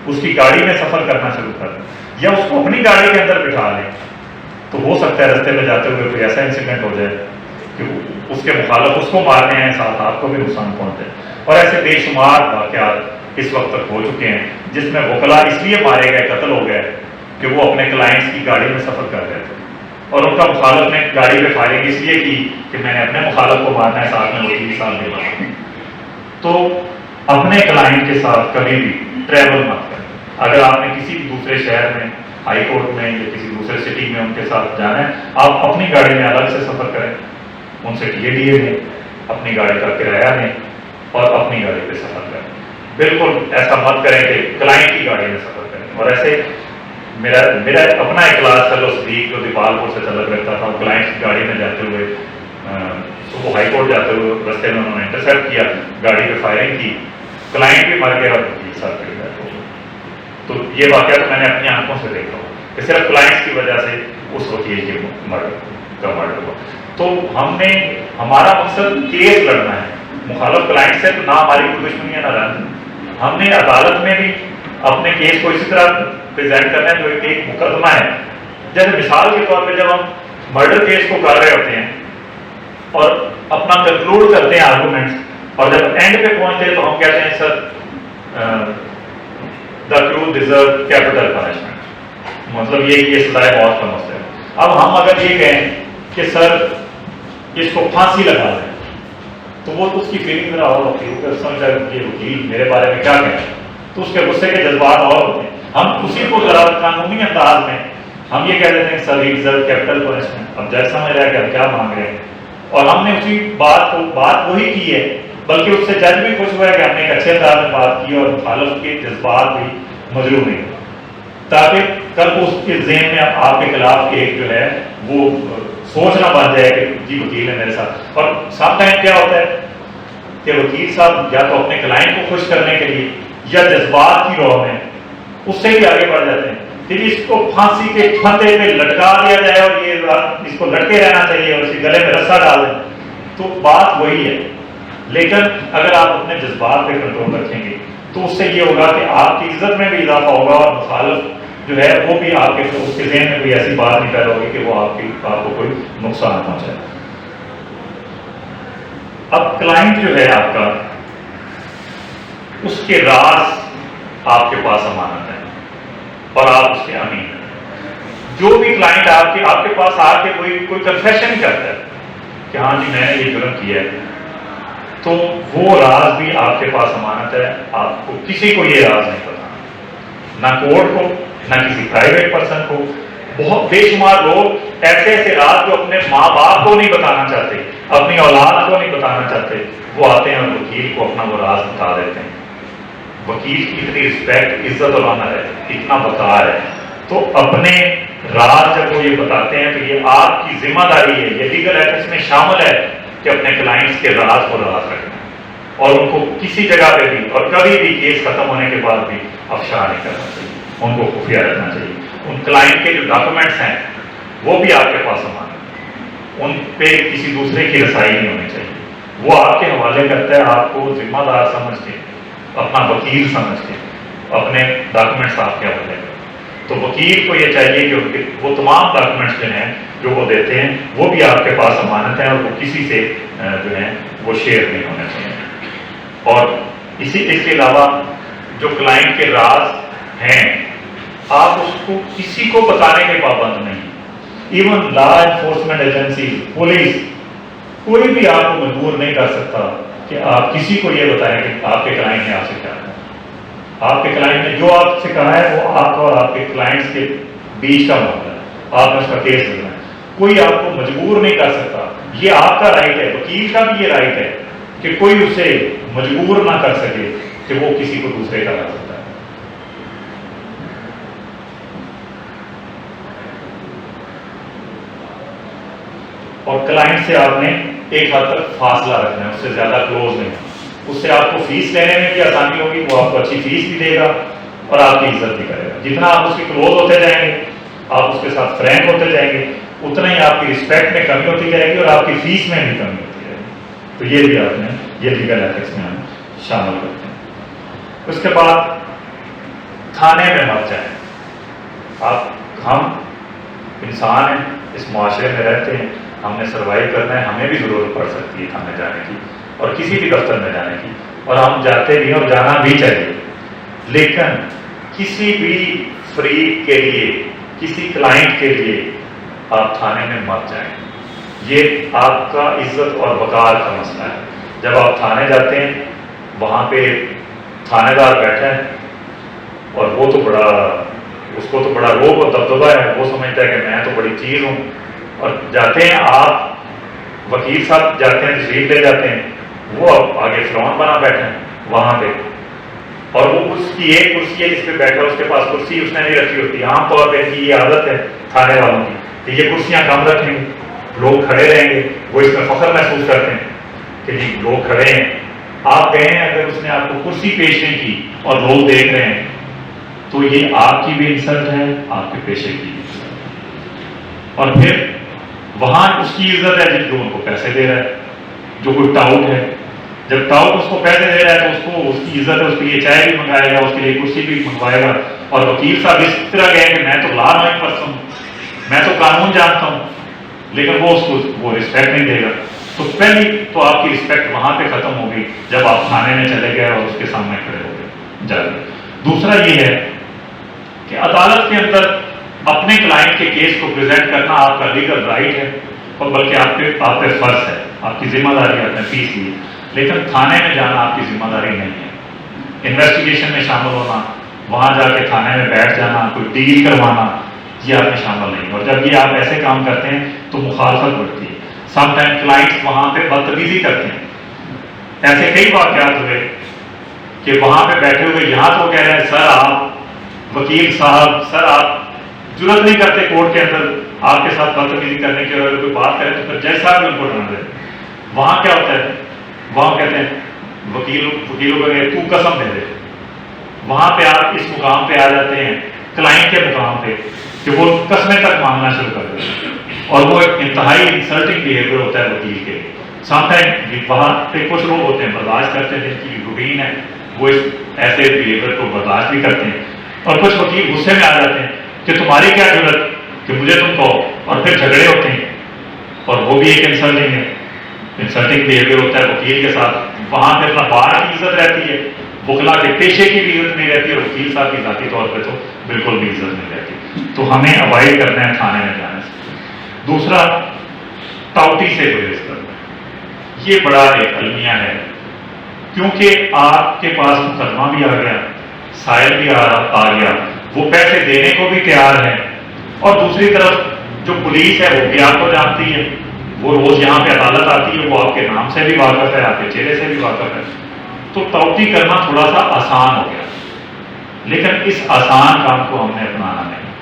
اس کی گاڑی میں سفر کرنا شروع کر دیں یا اس کو اپنی گاڑی کے اندر بٹھا لیں تو ہو سکتا ہے رستے میں جاتے ہوئے کوئی ایسا انسیڈنٹ ہو جائے کہ اس کے مخالف اس کو مارنے ہیں، ساتھ آپ کو بھی نقصان پہنچے. اور ایسے بے شمار واقعات اس وقت تک ہو چکے ہیں جس میں وکلا اس لیے مارے گئے، قتل ہو گئے کہ وہ اپنے کلائنٹس کی گاڑی میں سفر کر رہے تھے اور ان کا مخالف نے گاڑی پہ فائرنگ اس لیے کی کہ میں نے اپنے مخالف کو مارنا ہے، ساتھ میں وکیل صاحب بھی مارنا. تو اپنے کلائنٹ کے ساتھ کبھی بھی ٹریول مت کریں. اگر آپ نے کسی بھی دوسرے شہر میں، ہائی کورٹ میں یا کسی دوسرے سٹی میں ان کے ساتھ جانا ہے، آپ اپنی گاڑی میں الگ سے سفر کریں، ان سے ٹی اے لیں، اپنی گاڑی کا کرایہ لیں اور اپنی گاڑی پہ سفر کریں. بالکل ایسا مت کریں کہ کلائنٹ کی گاڑی میں سفر کریں. اور ایسے میرا اپنا ایک کلاس فیلو صدیق جو دیپال پور سے تعلق رکھتا تھا، کلائنٹ کی گاڑی میں جاتے ہوئے صبح ہائی کورٹ جاتے ہوئے رستے میں انہوں نے انٹرسیپٹ کیا، گاڑی پہ فائرنگ کی، کلائنٹ بھی مر گیا اور وکیل صاحب بھی گئے. تو یہ واقعہ تو میں نے اپنی آنکھوں سے دیکھا ہوں کہ صرف کلائنٹس کی وجہ سے اس وکیل کے مرڈر ہوا. تو ہمارا مقصد کیس لڑنا ہے، مخالف کلائنٹ سے تو نہ ہماری کوئی دشمنی ہے نہ رنج. ہم نے عدالت میں بھی اپنے کیس کو اسی طرح پریزنٹ کرنا ہے جو ایک مقدمہ ہے. جیسے مثال کے طور پہ جب ہم مرڈر کیس کو کر رہے ہوتے ہیں اور اپنا کنکلوڈ کرتے ہیں آرگومنٹس، اور جب اینڈ پہ پہنچتے ہیں تو ہم کہتے ہیں sir the true deserve capital punishment, مطلب یہ سزائے موت کا مسئلہ ہے۔ اب ہم اگر یہ کہیں کہ سر اس کو پھانسی لگا دیں تو وہ تو اس کی فیلنگ ذرا اور ہوتی ہے، سمجھا یہ وکیل میرے بارے میں کیا کہیں، تو اس کے غصے کے جذبات اور ہوتے ہیں۔ ہم اسی کو ذرا قانونی انداز میں ہم یہ کہہ دیتے ہیں سر ریزرو کیپٹل پنشمنٹ، اب جج سمجھ رہا ہے کہ ہم کیا مانگ رہے ہیں، اور ہم نے اسی بات وہی کی ہے، بلکہ اس سے جج بھی خوش ہوا ہے کہ ہم نے ایک اچھے انداز میں بات کی اور مخالف کے جذبات بھی مجروح نہیں، تاکہ کل کو اس کے ذہن میں آپ کے خلاف ایک جو ہے وہ سوچ نہ بن جائے کہ جی وکیل ہے میرے ساتھ۔ اور سم ٹائم کیا ہوتا ہے کہ وکیل صاحب یا تو اپنے کلائنٹ کو خوش کرنے کے لیے یا جذبات کی رو میں اس سے بھی آگے بڑھ جاتے ہیں کہ اس کو پھانسی کے پھندے پہ لٹکا دیا جائے اور یہ اس کو لٹکے رہنا چاہیے اور اس کے گلے میں رسا ڈال دیں، تو بات وہی ہے۔ لیکن اگر آپ اپنے جذبات پہ کنٹرول رکھیں گے تو اس سے یہ ہوگا کہ آپ کی عزت میں بھی اضافہ ہوگا اور مخالف جو ہے وہ بھی آپ کے اس کے ذہن میں کوئی ایسی بات نہیں پیدا ہوگی کہ وہ آپ کو کوئی نقصان پہنچائے۔ اب کلائنٹ جو ہے آپ کا، اس کے راز آپ کے پاس امانت ہے اور آپ اس کے امین ہیں۔ جو بھی کلائنٹ آپ کے پاس آ کے کوئی کنفیشن کرتا ہے کہ ہاں جی میں نے یہ جرم کیا ہے، تو وہ راز بھی آپ کے پاس امانت ہے، آپ کو کسی کو یہ راز نہیں پتا، نہ کورٹ کو نہ کسی پرائیویٹ پرسن کو۔ بہت بے شمار لوگ ایسے راز جو اپنے ماں باپ کو نہیں بتانا چاہتے، اپنی اولاد کو نہیں بتانا چاہتے، وہ آتے ہیں اور وکیل کو اپنا وہ راز بتا دیتے ہیں۔ وکیل کی اتنی رسپیکٹ، عزت اور آنر ہے، اتنا وقار ہے، تو اپنے راز جب وہ یہ بتاتے ہیں تو یہ آپ کی ذمہ داری ہے، یہ لیگل ایتھکس میں شامل ہے کہ اپنے کلائنٹس کے راز کو راز رکھنا اور ان کو کسی جگہ پہ بھی اور کبھی بھی کیس ختم ہونے کے بعد بھی افشا نہیں کرنا چاہیے، ان کو خفیہ رکھنا چاہیے۔ ان کلائنٹ کے جو ڈاکومنٹس ہیں وہ بھی آپ کے پاس امانت، ان پہ کسی دوسرے کی رسائی نہیں ہونی چاہیے، وہ آپ کے حوالے کرتا ہے، آپ کو ذمہ دار سمجھ کے، اپنا وکیل سمجھ کے اپنے ڈاکومنٹس آپ کے حوالے کریں۔ تو وکیل کو یہ چاہیے کہ وہ تمام ڈاکومنٹس جو ہیں جو وہ دیتے ہیں وہ بھی آپ کے پاس امانت ہیں اور وہ کسی سے جو ہیں وہ شیئر نہیں ہونا چاہیے۔ اور اس کے علاوہ جو کلائنٹ کے راز ہیں آپ اس کو کسی کو بتانے کے پابند نہیں، even law enforcement agency, police, کوئی بھی آپ کو مجبور نہیں کر سکتا کہ آپ کسی کو یہ بتائیں کہ آپ کے کلائنٹ نے آپ سے کیا کہا۔ آپ کے کلائنٹ نے جو آپ سے کہا ہے وہ آپ اور آپ کے کلائنٹس کے بیچ کا معاملہ ہے، آپ نے اس کا کیس لڑنا ہے، کوئی آپ کو مجبور نہیں کر سکتا، یہ آپ کا رائٹ ہے، وکیل کا بھی یہ رائٹ ہے کہ کوئی اسے مجبور نہ کر سکے کہ وہ کسی کو دوسرے کا کر سکتا ہے۔ اور کلائنٹ سے آپ نے ایک حد تک فاصلہ رکھنا ہے، اس سے زیادہ کلوز نہیں، اس سے آپ کو فیس لینے میں بھی آسانی ہوگی، وہ آپ کو اچھی فیس بھی دے گا اور آپ کی عزت بھی کرے گا۔ جتنا آپ اس کے کلوز ہوتے جائیں گے، آپ اس کے ساتھ فرینک ہوتے جائیں گے، اتنا ہی آپ کی رسپیکٹ میں کمی ہوتی جائے گی اور آپ کی فیس میں بھی کمی ہوتی جائے گی۔ تو یہ بھی آپ نے یہ لیگل ایتھکس میں ہم شامل کرتے ہیں۔ اس کے بعد تھانے میں مت جائیں۔ ہم انسان ہیں، اس معاشرے میں رہتے ہیں، ہم نے سروائیو کرنا ہے، ہمیں بھی ضرورت پڑ سکتی ہے تھانے جانے کی اور کسی بھی دفتر میں جانے کی، اور ہم جاتے بھی ہیں اور جانا بھی چاہیے، لیکن کسی بھی فریق کے لیے، کسی کلائنٹ کے لیے آپ تھانے میں مت جائیں۔ یہ آپ کا عزت اور وقار کا مسئلہ ہے۔ جب آپ تھانے جاتے ہیں وہاں پہ تھانے دار بیٹھا ہے اور وہ تو بڑا، اس کو تو بڑا روب اور دبدبا ہے، وہ سمجھتا ہے کہ میں تو بڑی چیز ہوں، اور جاتے ہیں آپ وکیل صاحب جاتے ہیں، تشریف لے جاتے ہیں، وہ آگے فرعون بنا بیٹھے ہیں وہاں پہ، اور وہ اس کی ایک کرسی ہے جس پہ بیٹھا، اس کے پاس کرسی اس نے نہیں رکھی ہوتی۔ عام طور پہ یہ عادت ہے تھانے والوں کی کہ یہ کرسیاں کم رکھیں گے، لوگ کھڑے رہیں گے، وہ اس میں فخر محسوس کرتے ہیں کہ جی لوگ کھڑے ہیں۔ آپ گئے ہیں، اگر اس نے آپ کو کرسی پیش نہیں کی اور لوگ دیکھ رہے ہیں تو یہ آپ کی بھی انسلٹ ہے، آپ کے پیشے کی بھی انسلٹ ہے۔ اور پھر وہاں اس کی عزت ہے جو ان کو پیسے دے رہا ہے، جو کوئی ٹاؤٹ ہے، جب ٹاؤٹ اس کو پیسے دے رہا ہے تو اس کی عزت ہے، اس کے لیے چائے بھی منگائے گا، اس کے لیے کرسی بھی منگوائے گا۔ اور وکیل صاحب اس طرح گئے کہ میں تو لا پرسن ہوں، میں تو قانون جانتا ہوں، لیکن وہ اس کو وہ رسپیکٹ نہیں دے گا۔ تو پہلی تو آپ کی رسپیکٹ وہاں پہ ختم ہوگی جب آپ تھانے میں چلے گئے اور اس کے سامنے کھڑے ہو گئے جا کے۔ دوسرا یہ ہے کہ عدالت کے اندر اپنے کلائنٹ کے کیس کو پریزنٹ کرنا آپ کا لیگل رائٹ ہے، اور بلکہ آپ پہ فرض ہے، آپ کی ذمہ داری آپ نے فیس لی، لیکن تھانے میں جانا آپ کی ذمہ داری نہیں ہے۔ انویسٹیگیشن میں شامل ہونا، وہاں جا کے تھانے میں بیٹھ جانا، کوئی ڈیل کروانا، یہ آپ میں شامل نہیں ہے۔ اور جب یہ آپ ایسے کام کرتے ہیں تو مخالفت بڑھتی ہے۔ سم ٹائم کلائنٹس وہاں پہ بدتمیزی کرتے ہیں، ایسے کئی واقعات ہوئے کہ وہاں پہ بیٹھے ہوئے یہاں تو کہہ رہے ہیں سر آپ وکیل صاحب، سر آپ ضرورت نہیں کرتے کورٹ کے اندر آپ کے ساتھ بدتمیزی کرنے کی، اور اگر کوئی بات کرے تو پھر جج صاحب بھی ان کو ڈھونڈ دے۔ وہاں کیا ہوتا ہے، وہاں کہتے ہیں وکیلوں کو کہ تو قسم دے دے۔ وہاں پہ آپ اس مقام پہ آ جاتے ہیں کلائنٹ کے مقام پہ کہ وہ قسمیں تک مانگنا شروع کر دیتے ہیں، اور وہ ایک انتہائی انسلٹنگ بیہیویئر ہوتا ہے وکیل کے لیے۔ سم ٹائم وہاں پہ کچھ لوگ ہوتے ہیں برداشت کرتے ہیں، جن کی روٹین ہے وہ اس ایسے بیہیویئر کو برداشت بھی کرتے ہیں، اور کچھ وکیل غصے میں آ جاتے ہیں کہ تمہاری کیا ضرورت کہ مجھے تم کہو، اور پھر جھگڑے ہوتے ہیں، اور وہ بھی ایک انسلٹنگ بیہیویئر ہوتا ہے وکیل کے ساتھ۔ وہاں پہ اپنا بار کی عزت رہتی ہے، وکلا کے پیشے کی بھی عزت نہیں رہتی، اور وکیل صاحب کی ذاتی طور پہ تو بالکل بھی عزت نہیں رہتی۔ تو ہمیں اوائڈ کرنا ہے تھانے میں جانے سے۔ دوسرا، ٹاؤٹی سے گریز کرنا، یہ بڑا ایک المیہ ہے، کیونکہ آپ کے پاس مقدمہ بھی آ گیا، سائل بھی آ گیا، وہ پیسے دینے کو بھی تیار ہے، اور دوسری طرف جو پولیس ہے وہ بھی آپ کو جانتی ہے، وہ روز یہاں پہ عدالت آتی ہے، وہ آپ کے نام سے بھی واقف ہے، آپ کے چہرے سے بھی واقف ہے، تو ٹاؤٹی کرنا تھوڑا سا آسان ہو گیا۔ لیکن اس آسان کام کو ہم نے اپنانا نہیں،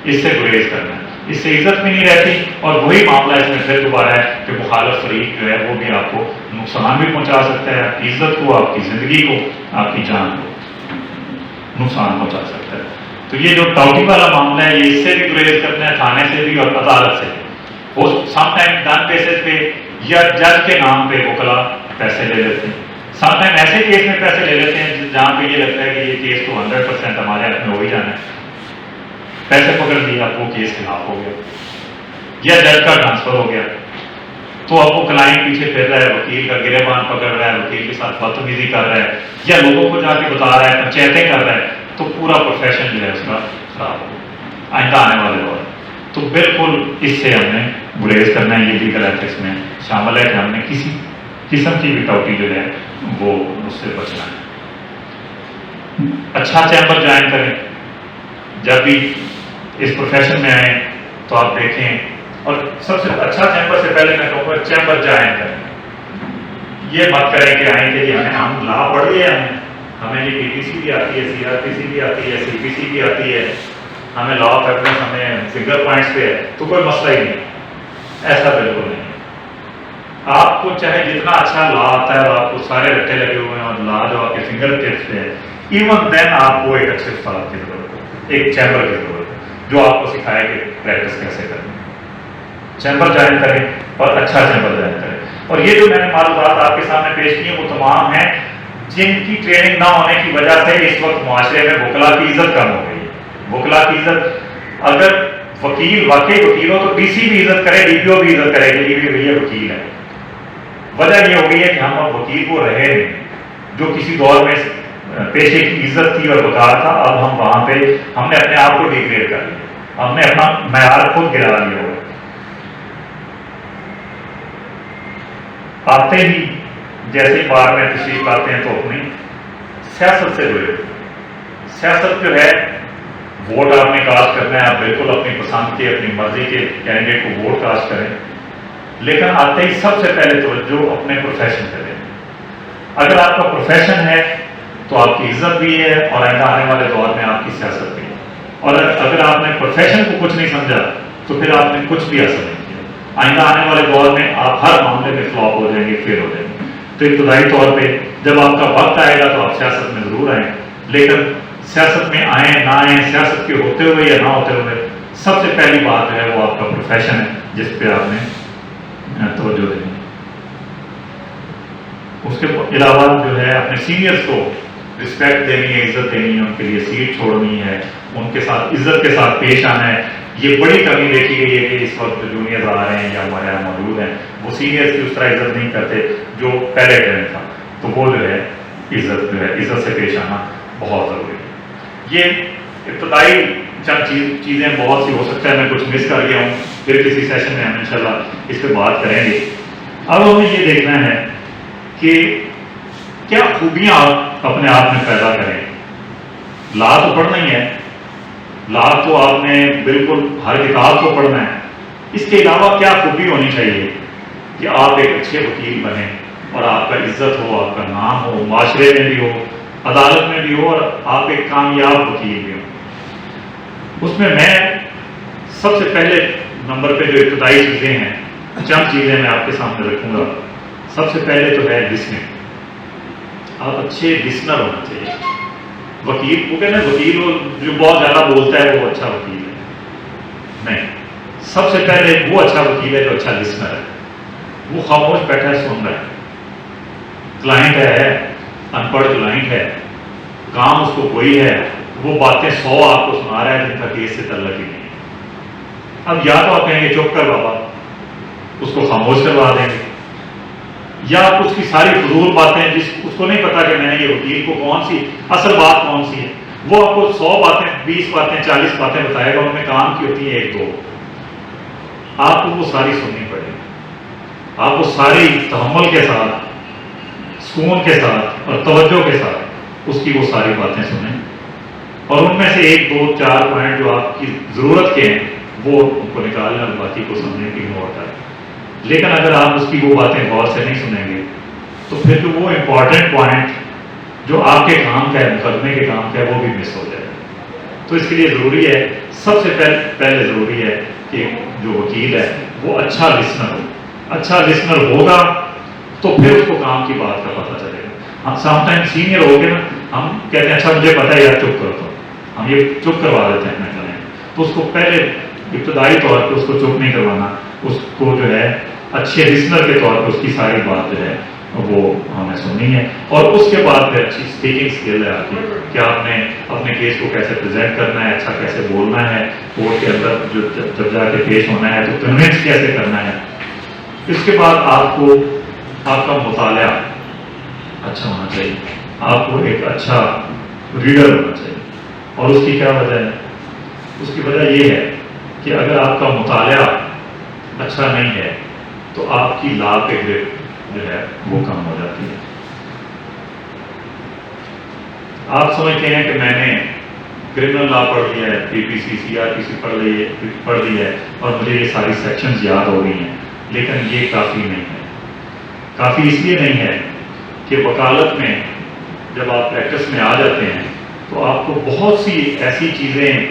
اس سے گریز کرنا ہے، اس سے عزت بھی نہیں رہتی، اور وہی معاملہ اس میں پھر دوبارہ ہے کہ مخالف فریق جو ہے وہ بھی آپ کو نقصان بھی پہنچا سکتا ہے، آپ کی عزت کو، آپ کی زندگی کو، آپ کی جان کو نقصان پہنچا سکتا ہے۔ تو یہ جو ٹاؤٹی والا معاملہ ہے، یہ اس سے بھی گریز کرنا ہے، تھانے سے بھی اور عدالت سے بھی۔ وہ سم ٹائم ڈن بیسس پہ یا جج کے نام پہ وکلا پیسے لے لیتے ہیں، سم ٹائم ایسے کیس میں پیسے لے لیتے ہیں جہاں پہ یہ لگتا ہے کہ یہ کیس تو 100% ہمارے ہاتھ میں ہو ہی جانا ہے، پیسے پکڑ لیے، اب وہ کیس خلاف ہو گیا، یا جج کا ٹرانسفر ہو گیا، تو اب وہ کلائنٹ پیچھے پھر رہا ہے، وکیل کا گریبان پکڑ رہا ہے، وکیل کے ساتھ بدتمیزی کر رہا ہے، یا لوگوں کو جا کے بتا رہا ہے، پنچایتیں کر رہا ہے، تو پورا پروفیشن جو ہے اس کا خراب ہو گیا آئندہ آنے والے دور۔ تو بالکل اس سے ہم نے گریز کرنا ہے، یہ لیگل ایتھکس میں شامل ہے کہ ہم نے کسی قسم کی بھی ٹاؤٹی جو ہے وہ اس سے بچنا ہے۔ اچھا چیمبر جوائن کریں، جب بھی اس پروفیشن میں آئیں تو آپ دیکھیں، اور سب سے اچھا چیمبر سے پہلے میں کہوں گا چیمبر جوائن کریں، یہ مت کریں کہ آئیں کہ ہم لا پڑھ لیا، ہمیں یہ پی ٹی سی بھی آتی ہے، سی آر پی سی بھی آتی ہے، سی پی سی بھی آتی ہے، ہمیں لا آف ایویڈنس، ہمیں فنگر پوائنٹس پہ ہے، تو کوئی مسئلہ ہی نہیں، ایسا بالکل نہیں۔ آپ کو چاہے جتنا اچھا لا آتا ہے، اور آپ کو سارے رٹے لگے ہوئے ہیں، اور لا جو آپ کے فنگر ٹپس پہ ہے، ایون دین آپ کو ایک اچھے استاد کی ضرورت ہے، ایک چیمبر کی ضرورت ہے جو آپ کو سکھائے کہ پریکٹس کیسے کریں۔ چیمبر جوائن کریں، اور اچھا چیمبر جوائن کریں۔ اور یہ جو میں نے معلومات آپ کے سامنے پیش کی ہیں وہ تمام ہیں جن کی ٹریننگ نہ ہونے کی وجہ سے اس وقت معاشرے میں وکلا کی عزت کم ہو گئی ہے۔ وکلا کی عزت، اگر وکیل واقعی وکیل ہو تو ڈی سی بھی عزت کرے، ڈی پی او بھی عزت کرے کہ یہ بھی وکیل ہے۔ وجہ یہ ہو گئی ہے کہ ہم اب وکیل کو رہے نہیں، جو کسی دور میں پیشے کی عزت تھی اور وقار تھا، اب ہم وہاں پہ ہم نے اپنے آپ کو ڈیگریڈ کر لیا، ہم نے اپنا معیار خود گرا لیا ہوا۔ آتے ہی جیسے بار میں تشریف آتے ہیں تو اپنی سیاست سے جڑے، سیاست جو ہے ووٹ آپ نے کاسٹ کرنا ہے، آپ بالکل اپنی پسند کے، اپنی مرضی کے کینڈیڈیٹ کو ووٹ کاسٹ کریں، لیکن آتے ہی سب سے پہلے توجہ اپنے پروفیشن پہ دیں۔ اگر آپ کا پروفیشن ہے تو آپ کی عزت بھی ہے، اور آئندہ آنے والے دور میں آپ کی سیاست بھی ہے، اور اگر آپ نے پروفیشن کو کچھ نہیں سمجھا تو پھر آپ نے کچھ بھی حاصل نہیں کیا، آئندہ آنے والے دور میں آپ ہر معاملے میں فلاپ ہو جائیں گے، فیل ہو جائیں گے۔ تو ابتدائی طور پہ جب آپ کا وقت آئے گا تو آپ سیاست میں ضرور آئیں، لیکن سیاست میں آئیں نہ آئیں، سیاست کے ہوتے ہوئے یا نہ ہوتے ہوئے، سب سے پہلی بات جو ہے وہ آپ کا پروفیشن ہے جس پہ آپ نے توجہ دینی۔ اس کے علاوہ جو ہے اپنے سینئرز کو رسپیکٹ دینی ہے، عزت دینی ہے، ان کے لیے سیٹ چھوڑنی ہے، ان کے ساتھ عزت کے ساتھ پیش آنا ہے، یہ بڑی کمی دیکھی گئی ہے کہ اس وقت جو جونیئر آ رہے ہیں یا ہمارے یہاں موجود ہیں وہ سینئرس کی اس طرح عزت نہیں کرتے جو پہلے ٹرینڈ تھا. تو وہ جو ہے عزت سے پیش آنا بہت ضروری ہے. یہ ابتدائی چند چیزیں بہت سی ہو سکتا ہے میں کچھ مس کر گیا ہوں, پھر کسی سیشن میں ہم انشاءاللہ اس پہ بات کریں گے. اب ہمیں یہ دیکھنا ہے کہ کیا خوبیاں آپ اپنے آپ میں پیدا کریں. لا تو پڑھنا ہی ہے, لا تو آپ نے بالکل ہر کتاب کو پڑھنا ہے. اس کے علاوہ کیا خوبی ہونی چاہیے کہ آپ ایک اچھے وکیل بنیں اور آپ کا عزت ہو, آپ کا نام ہو, معاشرے میں بھی ہو, عدالت میں بھی ہو, اور آپ ایک کامیاب وکیل بھی ہو. اس میں سب سے پہلے نمبر پہ جو ابتدائی چیزیں ہیں, چند چیزیں میں آپ کے سامنے رکھوں گا. سب سے پہلے تو ہے لسننگ. آپ اچھے لسنر ہونا چاہیے. وکیل وہ کہتے ہیں وکیل جو بہت زیادہ بولتا ہے وہ اچھا وکیل ہے نہیں. سب سے پہلے وہ اچھا وکیل ہے جو اچھا لسنر ہے. وہ خاموش بیٹھا ہے, سن رہا ہے. کلائنٹ ہے, ان پڑھ کلائنٹ ہے, کام اس کو کوئی ہے, وہ باتیں 100 آپ کو سنا رہا ہے جن کا کیس سے تعلق ہی نہیں ہے. اب یا تو آپ کہیں گے چپ کر بابا, اس کو خاموش کروا دیں گے, یا آپ اس کی ساری فضول باتیں جس اس کو نہیں پتا کہ میں نے یہ وکیل کو کون سی اصل بات کون سی ہے, وہ آپ کو 100 باتیں 20 باتیں 40 باتیں بتائے گا, ان میں کام کی ہوتی ہیں 1-2. آپ کو وہ ساری سننی پڑے گی. آپ کو ساری تحمل کے ساتھ, سکون کے ساتھ اور توجہ کے ساتھ اس کی وہ ساری باتیں سنیں, اور ان میں سے 1, 2, 4 پوائنٹ جو آپ کی ضرورت کے ہیں وہ ان کو نکالنا اور باقی کو سمجھنے کی غور کریں. لیکن اگر آپ اس کی وہ باتیں غور سے نہیں سنیں گے تو پھر جو وہ امپورٹنٹ پوائنٹ جو آپ کے کام کا ہے, مقدمے کے کام کا ہے, وہ بھی مس ہو جائے. تو اس کے لیے ضروری ہے, سب سے پہلے ضروری ہے کہ جو وکیل ہے وہ اچھا لسنر ہو. اچھا لسنر ہوگا تو پھر اس کو کام کی بات کا پتہ چلے گا. ہم سم ٹائم سینئر ہو گے نا, ہم کہتے ہیں اچھا مجھے پتہ ہے یار چپ کرو, تو ہم یہ چپ کروا دیتے ہیں. تو اس کو پہلے ابتدائی طور پہ اس کو چپ نہیں کروانا, اس کو جو ہے اچھے لسنر کے طور پہ اس کی ساری بات جو ہے وہ ہمیں سننی ہے. اور اس کے بعد پھر اچھی اسپیکنگ اسکل ہے آپ کی, کہ آپ نے اپنے کیس کو کیسے پریزنٹ کرنا ہے, اچھا کیسے بولنا ہے, کورٹ کے اندر جو جب جا کے پیش ہونا ہے تو کنوینس کیسے کرنا ہے. اس کے بعد آپ کا مطالعہ اچھا ہونا چاہیے. آپ کو ایک اچھا ریڈر ہونا چاہیے. اور اس کی کیا وجہ ہے؟ اس کی وجہ یہ ہے کہ اگر آپ کا مطالعہ اچھا نہیں ہے تو آپ کی لا پہ گرپ جو ہے وہ کم ہو جاتی ہے. آپ سمجھتے ہیں کہ میں نے کرمنل لا پڑھ لیا ہے, PPC CRPC پڑھ لی ہے اور مجھے یہ ساری سیکشنز یاد ہو گئی ہیں, لیکن یہ کافی نہیں ہے. کافی اس لیے نہیں ہے کہ وکالت میں جب آپ پریکٹس میں آ جاتے ہیں تو آپ کو بہت سی ایسی چیزیں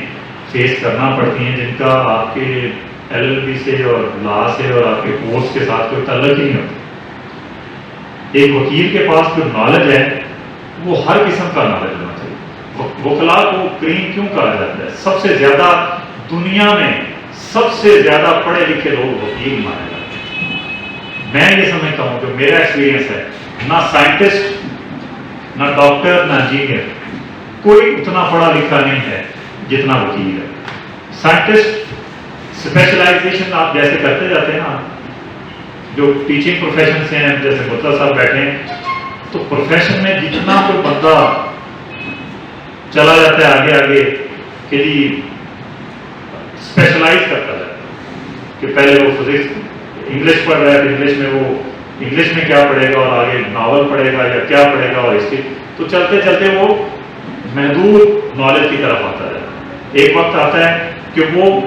فیس کرنا پڑتی ہیں جن کا آپ کے LLB سے اور لا سے اور آپ کے کورس کے ساتھ کوئی تعلق ہی نہیں ہوتا. ایک وکیل کے پاس جو نالج ہے وہ ہر قسم کا نالج ہونا چاہیے. وکلاء کو کریم کیوں کہا جاتا ہے؟ سب سے زیادہ دنیا میں سب سے زیادہ پڑھے لکھے لوگ وکیل مانے جاتے ہیں. میں یہ سمجھتا ہوں کہ میرا ایکسپیرینس ہے, نہ سائنٹسٹ نہ ڈاکٹر نہ انجینئر کوئی اتنا پڑھا لکھا نہیں ہے جتنا وکیل ہے. سائنٹسٹ اسپیشلائزیشن آپ جیسے کرتے جاتے ہیں نا, جو ٹیچنگ پروفیشن سے ہیں جیسے مطلب صاحب بیٹھے ہیں, تو پروفیشن میں جتنا کوئی بندہ چلا جاتا ہے آگے کہ جی اسپیشلائز کرتا جاتا ہے کہ پہلے وہ فزکس انگلش پڑھ رہا ہے تو انگلش میں وہ انگلش میں کیا پڑھے گا اور آگے ناول پڑھے گا یا کیا پڑھے گا, اور اس کی تو چلتے چلتے وہ محدود نالج کی طرف آتا ہے. ایک وقت آتا ہے کہ وہ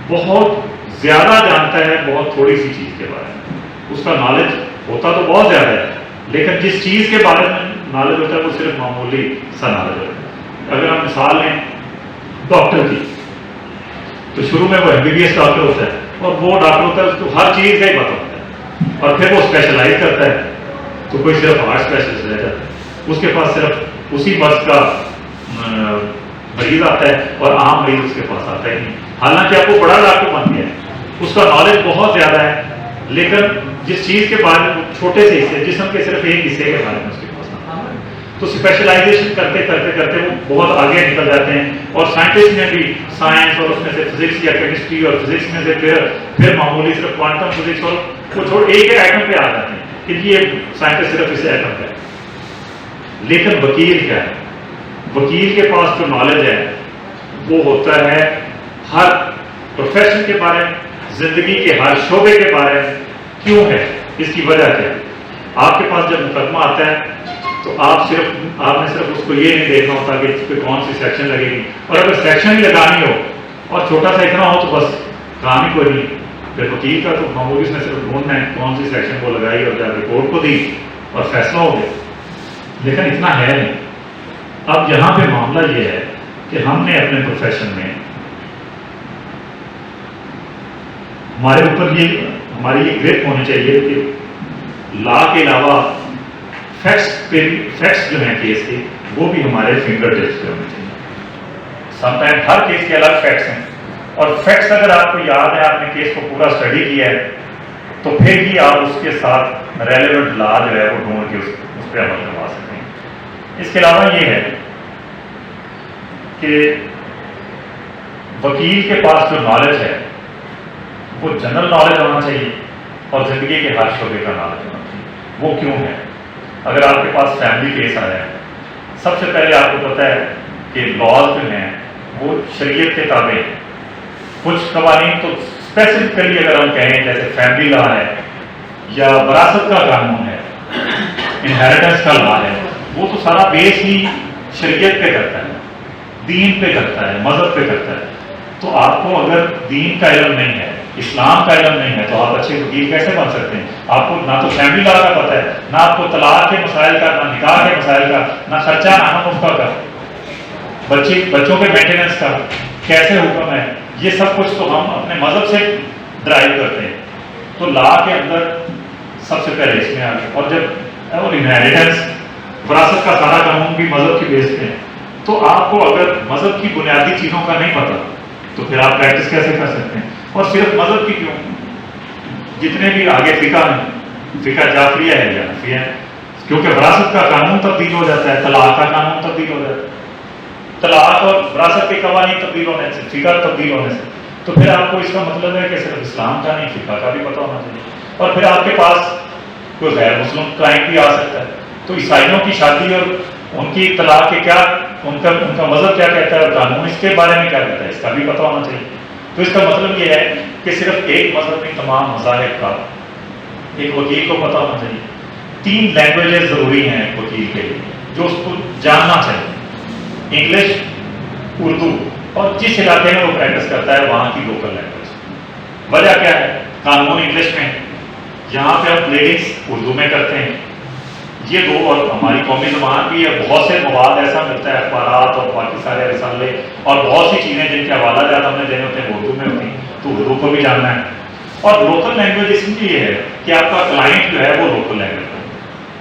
بہت زیادہ جانتا ہے بہت تھوڑی سی چیز کے بارے میں. اس کا نالج ہوتا تو بہت زیادہ ہے, لیکن جس چیز کے بارے میں نالج ہوتا ہے وہ صرف معمولی سا نالج ہوتا ہے. اگر ہم مثال لیں ڈاکٹر کی, تو شروع میں وہ MBBS ڈاکٹر ہوتا ہے اور وہ ڈاکٹر ہوتا ہے اس کو ہر چیز کا ہی پتہ ہوتا ہے, اور پھر وہ اسپیشلائز کرتا ہے تو کوئی صرف ہارٹ اسپیشلسٹ رہ جاتا ہے, اس کے پاس صرف اسی مرض کا مریض آتا ہے اور عام مریض اس کے پاس آتا ہی نہیں. حالانکہ آپ کو بڑا ڈاکٹر بن گیا ہے, اس کا نالج بہت زیادہ ہے, لیکن جس چیز کے بارے میں چھوٹے سے حصے جسم کے صرف ایک حصے کے بارے میں اس کے پاس آتا ہے. تو اسپیشلائزیشن کرتے کرتے کرتے وہ بہت آگے نکل جاتے ہیں. اور سائنٹسٹ میں بھی سائنس اور اس میں سے فزکس یا کیمسٹری اور فزکس میں سے پھر معمولی صرف کوانٹم فزکس اور وہ چھوڑ ایک ایٹم پہ آ جاتے ہیں کہ یہ سائنٹسٹ صرف اسے ایٹم پہ. لیکن وکیل کیا ہے؟ وکیل کے پاس جو نالج ہے وہ ہوتا ہے ہر پروفیشن کے بارے میں، زندگی کے ہر شعبے کے بارے میں. کیوں ہے؟ اس کی وجہ کیا ہے؟ آپ کے پاس جب مقدمہ آتا ہے تو آپ نے صرف اس کو یہ نہیں دیکھنا ہوتا کہ اس پہ کون سی سیکشن لگے گی، اور اگر سیکشن ہی لگانی ہو اور چھوٹا سا اتنا ہو تو بس کام ہی کوئی نہیں. پھر وکیل کا تو معمولی اس نے صرف ڈھونڈنا ہے کون سی سیکشن کو لگائی اور جا کے کورٹ کو دی اور فیصلہ ہو گیا. لیکن اتنا ہے نہیں. اب یہاں پہ معاملہ یہ ہے کہ ہم نے اپنے پروفیشن میں ہمارے اوپر ہماری یہ گرپ ہونی چاہیے کہ لا کے علاوہ فیکٹس جو ہیں کیس کے وہ بھی ہمارے فنگر ٹپس پہ ہونے چاہیے. سم ٹائم ہر کیس کے الگ فیکٹس ہیں، اور فیکٹس اگر آپ کو یاد ہے، آپ نے کیس کو پورا اسٹڈی کیا ہے، تو پھر ہی آپ اس کے ساتھ ریلیونٹ لا جو ہے وہ ڈھونڈ کے اس پہ عمل کروا سکتے ہیں. اس کے علاوہ یہ ہے کہ وکیل کے پاس جو نالج ہے وہ جنرل نالج ہونا چاہیے اور زندگی کے ہر شعبے کا نالج ہونا چاہیے. وہ کیوں ہے؟ اگر آپ کے پاس فیملی کیس آیا ہے، سب سے پہلے آپ کو پتہ ہے کہ لاز جو ہیں وہ شریعت کے تابع ہیں. کچھ قوانین تو اسپیسیفکلی اگر ہم کہیں جیسے فیملی لا ہے یا وراثت کا قانون ہے، انہیریٹنس کا لا ہے، وہ تو سارا بیس ہی شریعت پہ کرتا ہے، دین پہ کرتا ہے، مذہب پہ کرتا ہے. تو آپ کو اگر دین کا علم نہیں ہے، اسلام کا علم نہیں ہے، تو آپ اچھے وکیل کیسے بن سکتے ہیں؟ آپ کو نہ تو فیملی لا کا پتہ ہے، نہ آپ کو طلاق کے مسائل کا، نہ نکاح کے مسائل کا، نہ خرچہ نہ مفتا کا، بچوں کے مینٹیننس کا کیسے حکم ہے، یہ سب کچھ تو ہم اپنے مذہب سے ڈرائیو کرتے ہیں. تو لا کے اندر سب سے پہلے اس میں آ گیا. اور انہیریٹنس، وراثت کا سارا قانون بھی مذہب کی بیس پہ ہے. تو آپ کو اگر مذہب کی بنیادی چیزوں کا نہیں پتہ تو پھر آپ پریکٹس کیسے کر سکتے ہیں؟ اور صرف مذہب کی کیوں، جتنے بھی آگے فقہ ہیں، فقہ جعفریہ ہے یا حنفیہ ہے، کیونکہ وراثت کا قانون تبدیل ہو جاتا ہے، طلاق کا قانون تبدیل ہو جاتا ہے، طلاق اور وراثت کے قوانین تبدیل ہونے سے، فقہ تبدیل ہونے سے. تو پھر آپ کو اس کا مطلب ہے کہ صرف اسلام کا نہیں، فقہ کا بھی پتہ ہونا چاہیے. اور پھر آپ کے پاس کوئی غیر مسلم کلائنٹ بھی آ سکتا ہے، تو عیسائیوں کی شادی اور ان کی طلاق کے کیا، ان کا مذہب کیا کہتا ہے اور قانون اس کے بارے میں کیا کہتا ہے، اس کا بھی پتہ ہونا چاہیے. تو اس کا مطلب یہ ہے کہ صرف ایک مذہب نہیں، تمام مذاہب کا ایک وکیل کو پتہ ہونا چاہیے. 3 لینگویجز ضروری ہیں ایک وکیل کے لیے جو اس کو جاننا چاہیے: انگلش، اردو، اور جس علاقے میں وہ پریکٹس کرتا ہے وہاں کی لوکل لینگویج. وجہ کیا ہے؟ قانون انگلش میں، یہاں پہ ہم پلیڈنگس اردو میں کرتے ہیں. یہ 2 اور ہماری قومی زبان بھی ہے. بہت سے مواد ایسا ملتا ہے، اخبارات اور باقی سارے رسالے اور بہت سی چیزیں جن کے حوالہ جات ہم نے دینے ہوتے ہیں اردو میں ہوتی ہیں، تو اردو کو بھی جاننا ہے. اور لوکل لینگویج اس لیے ہے کہ آپ کا کلائنٹ جو ہے وہ لوکل لینگویج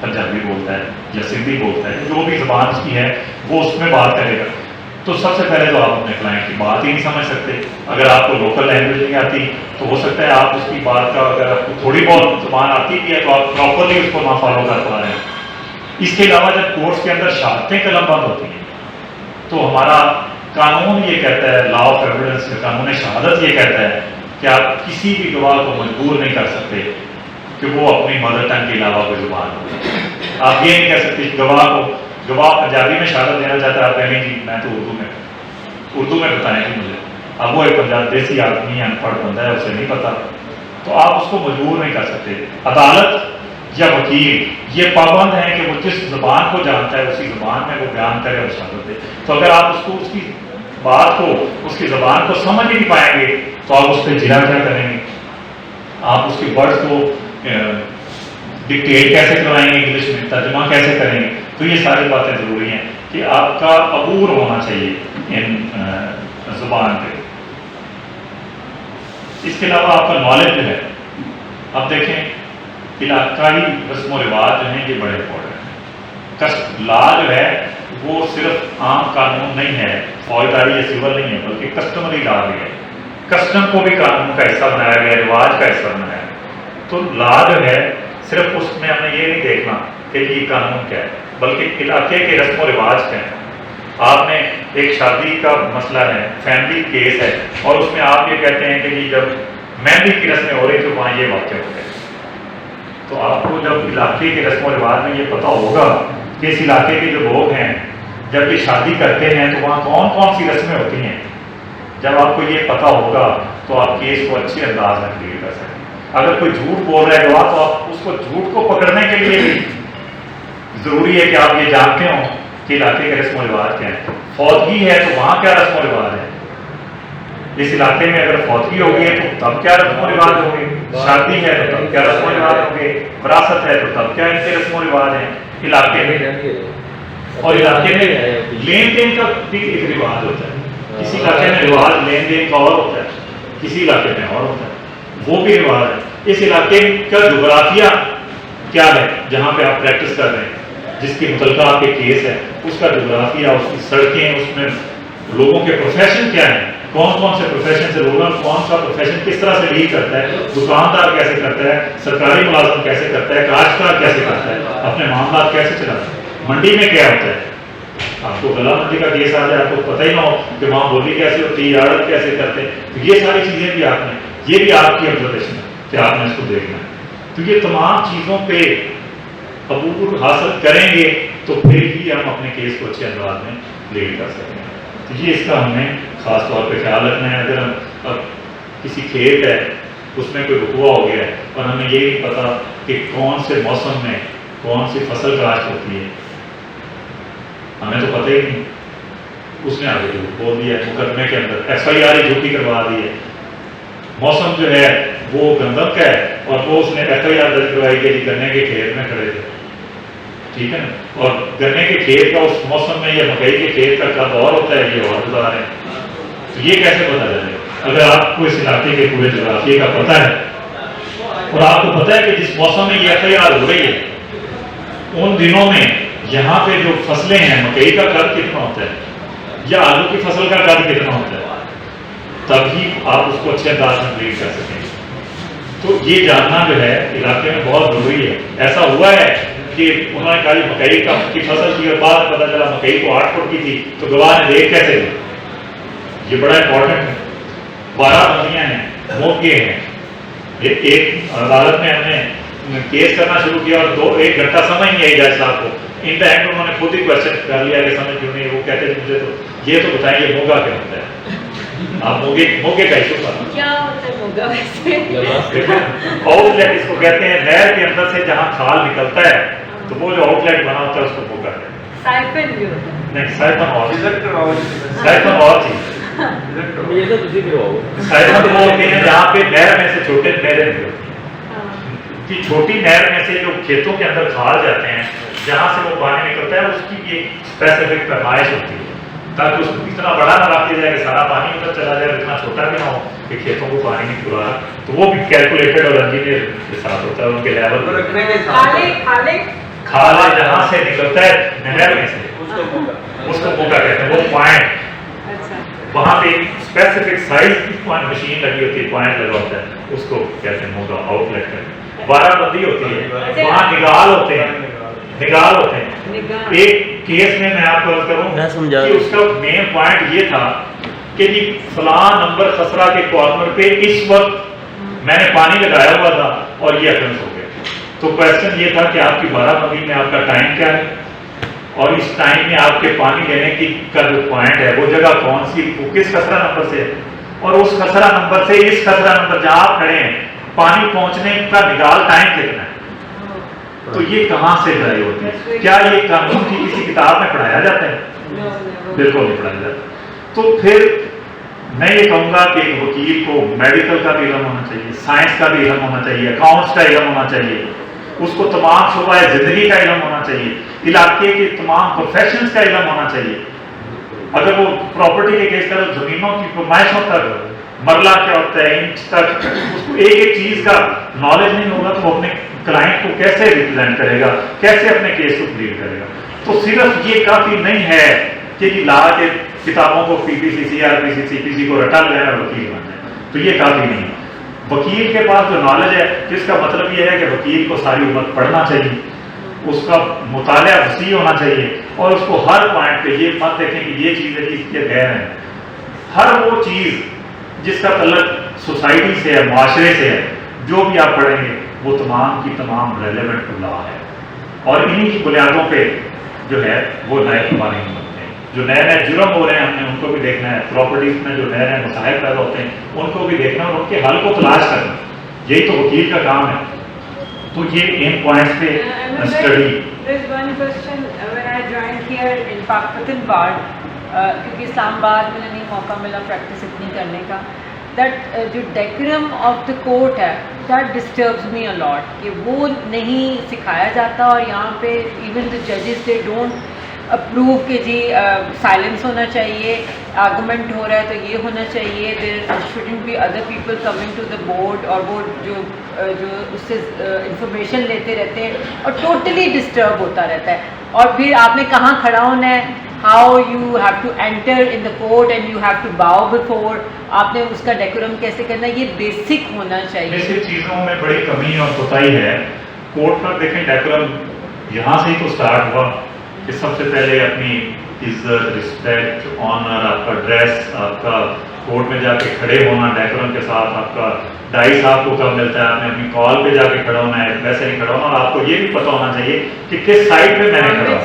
پنجابی بولتا ہے یا سندھی بولتا ہے، جو بھی زبان اس کی ہے وہ اس میں بات کرے گا. تو سب سے پہلے تو آپ اپنے کلائنٹ کی بات ہی نہیں سمجھ سکتے. اگر آپ کو لوکل لینگویج نہیں آتی تو ہو سکتا ہے آپ اس کی بات کا، اگر آپ کو تھوڑی بہت زبان آتی بھی ہے تو آپ پراپرلی اس کو نہ فالو کر پا رہے ہیں. اس کے علاوہ جب کورٹس کے اندر شہادتیں قلم بند ہوتی ہیں تو ہمارا قانون یہ کہتا ہے، لا آف ایویڈنس، قانون شہادت یہ کہتا ہے کہ آپ کسی بھی گواہ کو مجبور نہیں کر سکتے کہ وہ اپنی مدر ٹنگ کے علاوہ کوئی زبان ہو. آپ یہ نہیں کہہ سکتے کہ گواہ پنجابی میں شہادت دینا چاہتا ہے، آپ کہیں جی میں تو اردو میں بتائیں گے مجھے. اب وہ ایک پنجاب دیسی آدمی ان پڑھ بندہ ہے، اسے نہیں پتا، تو آپ اس کو مجبور نہیں کر سکتے. عدالت یا وکیل یہ پابند ہیں کہ وہ جس زبان کو جانتا ہے اسی زبان میں وہ بیان کرے اور شہادت دے. تو اگر آپ اس کو، اس کی بات کو، اس کی زبان کو سمجھ نہیں پائیں گے تو آپ اس پہ جرا کیا کریں گے؟ آپ اس کی ورڈ کو ڈکٹیٹ کیسے کروائیں گے، انگلش میں ترجمہ کیسے کریں گے؟ تو یہ ساری باتیں ضروری ہیں کہ آپ کا عبور ہونا چاہیے ان زبان پہ. اس کے علاوہ آپ کا نالج جو ہے، اب دیکھیں علاقائی رسم و رواج جو ہیں یہ بڑے امپورٹنٹ ہیں. لا جو ہے وہ صرف عام قانون نہیں ہے، فوجداری یا سول نہیں ہے، بلکہ کسٹمری لا بھی ہے. کسٹم کو بھی قانون کا حصہ بنایا گیا ہے، رواج کا حصہ بنایا ہے. تو لا جو ہے صرف اس میں ہم نے یہ نہیں دیکھنا کہ یہ قانون کیا ہے، بلکہ علاقے کے رسم و رواج کیا ہے. آپ نے ایک شادی کا مسئلہ ہے، فیملی کیس ہے، اور اس میں آپ یہ کہتے ہیں کہ جی جب مہندی کی رسمیں ہو رہی تو وہاں یہ واقع ہو گئے، تو آپ کو جب علاقے کے رسم و رواج میں یہ پتہ ہوگا کہ اس علاقے کے جو لوگ ہیں جب یہ شادی کرتے ہیں تو وہاں کون کون سی رسمیں ہوتی ہیں، جب آپ کو یہ پتہ ہوگا تو آپ کیس کو اچھے انداز میں کلیئر کر سکیں۔ اگر کوئی جھوٹ بول رہا ہے گواہ تو آپ اس کو جھوٹ کو پکڑنے کے لیے بھی ضروری ہے کہ آپ یہ جانتے ہوں کہ علاقے کے رسم و رواج کیا ہیں۔ فوتگی ہے تو وہاں کیا رسم و رواج ہے، اس علاقے میں اگر فوتگی ہو گئی ہے تو تب کیا رسم و رواج ہوں گے، شادی ہے تو تب کیا رسم و رواج ہوں گے، وراثت ہے تو تب کیا ان کے رسم و رواج ہیں علاقے میں۔ اور علاقے میں لین دین کا بھی ایک رواج ہوتا ہے، کسی علاقے میں رواج لین دین کا اور ہوتا ہے، کسی علاقے میں اور ہوتا ہے، وہ بھی رواج ہے۔ اس علاقے کا جغرافیہ کیا ہے جہاں پہ آپ پریکٹس کر رہے ہیں، جس کی متعلقہ آپ کے کیس ہے، اس کا جغرافیہ، اس کی سڑکیں، اس میں لوگوں کے پروفیشن کیا ہیں، کون کون سے پروفیشن سے لوگ کون سا پروفیشن کس طرح سے ڈیل کرتا ہے، دکاندار کیسے کرتا ہے، سرکاری ملازم کیسے کرتا ہے، کاشتکار کیسے کرتا ہے، اپنے معاملات کیسے چلاتا ہے، منڈی میں کیا ہوتا ہے۔ آپ کو غلہ منڈی کا کیس آ جائے آپ کو پتہ ہی نہ ہو کہ وہاں بولی کیسے ہوتی ہے، عادت کیسے کرتے ہیں، تو یہ ساری چیزیں بھی آپ نے، یہ بھی آپ کی آبزرویشن ہے کہ آپ نے اس کو دیکھنا ہے۔ تو یہ تمام چیزوں پہ عبور حاصل کریں گے تو پھر ہی ہم اپنے کیس کو اچھے انداز میں لیڈ کر سکتے ہیں۔ تو یہ اس کا ہم نے خاص طور پہ خیال رکھنا ہے۔ اگر ہم اب کسی کھیت ہے اس میں کوئی رکوا ہو گیا ہے اور ہمیں یہ نہیں پتا کہ کون سے موسم میں کون سی فصل کاشت ہوتی ہے، ہمیں تو پتہ ہی نہیں، اس نے آگے جھوٹ بول دیا، مقدمے کے اندر ایف آئی آر جھوٹی کروا دی ہے، موسم جو ہے وہ گندم کا ہے اور وہ اس نے ایف آئی آر درج کروائی کہ گنے کے کھیت میں کھڑے تھے، ٹھیک ہے نا، اور گنے کے کھیت کا اس موسم میں یا مکئی کے کھیت کا کب اور ہوتا ہے یہ اور گزار ہے، تو یہ کیسے پتا چلے گا اگر آپ کو اس علاقے کے پورے جغرافیے کا پتہ ہے اور آپ کو پتہ ہے کہ جس موسم میں یہ ایف آئی آر ہو رہی ہے ان دنوں میں یہاں پہ جو فصلیں ہیں مکئی کا قد کتنا ہوتا ہے یا آلو کی فصل کا قد کتنا ہوتا ہے، تبھی آپ اس کو اچھے انداز میں ڈیل کر سکیں۔ تو یہ جاننا جو ہے علاقے میں بہت ضروری ہے۔ ایسا ہوا ہے کہ انہوں نے کہا مکئی کی فصل کی اور بعد میں پتا چلا مکئی کو 8 فٹ کی تھی تو گواہ نے دیکھ کیسے دی، یہ بڑا امپورٹنٹ ہے۔ 12 بندیاں ہیں، موقع ہیں، ایک عدالت میں ہم نے کیس کرنا شروع کیا اور 1 گھنٹہ سمجھ نہیں آئی جج صاحب کو، ان دا اینڈ انہوں نے خود ہی کوشچن کر لیا کہ سمجھ کیوں نہیں، وہ کہتے ہیں مجھے تو یہ تو بتائیے موگا کیا ہوتا ہے، آپ موگے کا ایشو کرنا کیا ہوتا ہے موگا ویسے؟ آؤٹ لیٹ اس کو کہتے ہیں، نہر کے اندر سے جہاں کھال نکلتا ہے تو وہ جو آؤٹ لیٹ بنا ہوتا ہے اس کو موگا کہتے ہیں۔ سائفن بھی ہوتا ہے، نہیں سائفن اور چیز یہ تو تسی کرواؤ سائفن وہ ہوتے ہیں جہاں پہ نہر میں سے چھوٹے نہریں نکلتی ہیں، کہ چھوٹی نہر میں سے جو کھیتوں کے اندر کھال جاتے ہیں جہاں سے وہ پانی نکلتا ہے اس کی بھی ایک اسپیسیفک پیمائش ہوتی ہے تاکہ اس کو اتنا بڑا نہ رکھ دیا جائے کہ سارا پانی ادھر چلا جائے، اتنا چھوٹا بھی نہ ہو کہ کھیتوں کو پانی نہیں پورا، تو وہ بھی کیلکولیٹڈ اور انجینئر کے ساتھ ہوتا ہے ان کے لیول پر۔ کھالا جہاں سے نکلتا ہے نہر میں سے اس کو موگا کہتے ہیں، وہ پوائنٹ وہاں پہ اسپیسیفک سائز کی مشین لگی ہوتی ہے، پوائنٹ لگا ہوتا ہے، اس کو کہتے ہیں موگا آؤٹ لیٹ کہتے ہیں۔ 12 بندی ہوتی ہے، وہاں نگال ہوتے ہیں، نگال ہوتے ہیں۔ ایک کیس میں آپ کو عرض کروں کہ اس کا مین پوائنٹ یہ تھا کہ جی فلاں نمبر خسرہ کے کارنر پہ اس وقت میں نے پانی لگایا ہوا تھا اور یہ افرینس ہو گیا، تو کوشچن یہ تھا کہ آپ کی 12 بندی میں آپ کا ٹائم کیا ہے اور اس ٹائم میں آپ کے پانی لینے کی کا جو پوائنٹ ہے وہ جگہ کون سی، وہ کس خسرہ نمبر سے ہے، اور اس خسرہ نمبر سے اس خسرہ نمبر جہاں آپ کھڑے ہیں پانی پہنچنے کا نگال ٹائم کتنا ہے۔ تو یہ کہاں سے ڈرائی ہوتی ہے؟ کیا یہ قانون کی کسی کتاب میں پڑھایا جاتا ہے؟ بالکل نہیں پڑھایا جاتا۔ تو پھر میں یہ کہوں گا کہ ایک وکیل کو میڈیکل کا بھی علم ہونا چاہیے، سائنس کا بھی علم ہونا چاہیے، اکاؤنٹس کا علم ہونا چاہیے، اس کو تمام شعبہ زندگی کا علم ہونا چاہیے، علاقے کے تمام پروفیشنز کا علم ہونا چاہیے۔ اگر وہ پراپرٹی کے کیس کرو، زمینوں کی پیمائشوں تک، مرلہ کیا ہوتا ہے، انچ تک، اس کو ایک ایک چیز کا نالج نہیں ہوگا تو وہ اپنے کلائنٹ کو کیسے ریپرزینٹ کرے گا، کیسے اپنے کیس کو کلیئر کرے گا۔ تو صرف یہ کافی نہیں ہے کہ لا کے کتابوں کو پی پی سی سی آر پی سی سی پی سی کو رٹا لے اور وکیل بن جائے، تو یہ کافی نہیں ہے۔ وکیل کے پاس جو نالج ہے جس کا مطلب یہ ہے کہ وکیل کو ساری عمر پڑھنا چاہیے، اس کا مطالعہ وسیع ہونا چاہیے، اور اس کو ہر پوائنٹ پہ یہ مت دیکھیں کہ یہ چیز ہے جس کے غیر ہے. ہر وہ چیز جس کا تعلق سوسائٹی سے ہے، معاشرے سے ہے، جو بھی آپ پڑھیں گے وہ تمام کی تمام ریلیونٹ لا ہے. اور انہی کی بنیادوں پہ جو ہے وہ نئے قوانین بنتے ہیں. جو نئے نئے جرم ہو رہے ہیں ہم نے ان کو بھی دیکھنا ہے. پراپرٹیز میں جو نئے نئے مسائل پیدا ہوتے ہیں ان کو بھی دیکھنا اور ان کے حل کو تلاش کرنا. یہی تو وکیل کا کام ہے. تو یہ ان پوائنٹس پہ study. There's one question when I joined here in Pakistan bar, کیونکہ اسلام آباد میں نہیں موقع ملا پریکٹس اتنی کرنے کا. That جو ڈیکورم آف دا کورٹ ہے that disturbs me a lot, کہ وہ نہیں سکھایا جاتا. اور یہاں پہ even the judges they don't approve کہ جی سائلنس ہونا چاہیے, آرگومنٹ ہو رہا ہے تو یہ ہونا چاہیے, there shouldn't be other people coming to the board, اور وہ جو اس سے انفارمیشن لیتے رہتے ہیں اور ٹوٹلی ڈسٹرب ہوتا رہتا ہے. اور پھر آپ نے کہاں کھڑا ہونا ہے, how you have to enter in the court and you have to bow before, آپ نے اس کا ڈیکورم کیسے کرنا ہے, یہ بیسک ہونا چاہیے. بیسک چیزوں میں بڑی کمی اور کوتاہی ہے. کورٹ پر دیکھیں ڈیکورم یہاں سے ہی تو اسٹارٹ ہوا کہ سب سے پہلے اپنی عزت, رسپیکٹ, آنر, آپ کا ڈریس, آپ کا کورٹ میں جا کے کھڑے ہونا ڈیکورم کے ساتھ, آپ کا ڈائس آپ کو کب ملتا ہے, آپ نے اپنی کال پہ جا کے کھڑا ہونا ہے, ویسے نہیں کھڑا ہونا. اور آپ کو یہ بھی پتہ ہونا چاہیے کہ کس سائڈ پہ میں نے کھڑا ہوں,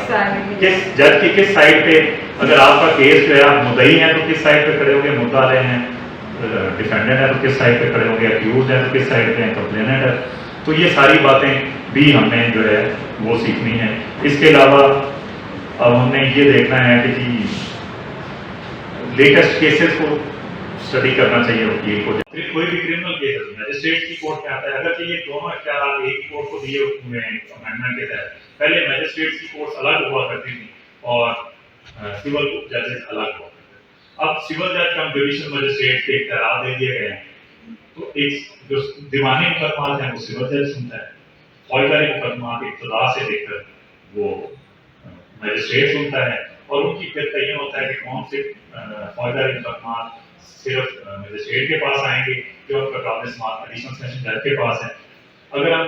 کس جج کی کس سائڈ پہ. اگر آپ کا کیس جو ہے آپ مدعی ہیں تو کس سائڈ پہ کھڑے ہوں گے, مدعا رہے ہیں, ڈیفینڈنٹ ہے تو کس سائڈ پہ کھڑے ہوں گے, اکیوزڈ ہے تو کس سائڈ پہ ہیں, کمپلیننٹ ہے. تو یہ ساری باتیں بھی ہم نے جو ہے وہ سیکھنی ہے. اس کے علاوہ اب ہم نے یہ دیکھنا ہے کہ جی لیٹسٹ کیسز کو اسٹڈی کرنا چاہیے وکیل کو. کوئی بھی کرمنل کیس میجسٹریٹ کی کورٹ میں آتا ہے, اگر یہ دونوں اختیارات ایک کورٹ کو دیے ہوئے ہیں امینڈمنٹ کے تحت. پہلے میجسٹریٹ کی کورٹس الگ ہوا کرتی تھیں اور سول ججز الگ ہوا کرتے تھے. اب سول جج کم جوڈیشل میجسٹریٹ کے اختیارات دے دیے گئے ہیں, تو ایک جو دیوانی مقدمات ہیں وہ سول جج سنتا ہے, فوجداری مقدمات ابتدا سے لے کر وہ میجسٹریٹ سنتا ہے, اور ان کی پھر تعین ہوتا ہے کہ کون سے فوجداری مقدمات صرف میجسٹریٹ کے پاس آئیں گے جو ان کا قابل ایڈیشنل سیشن جج کے پاس ہے. اگر ہم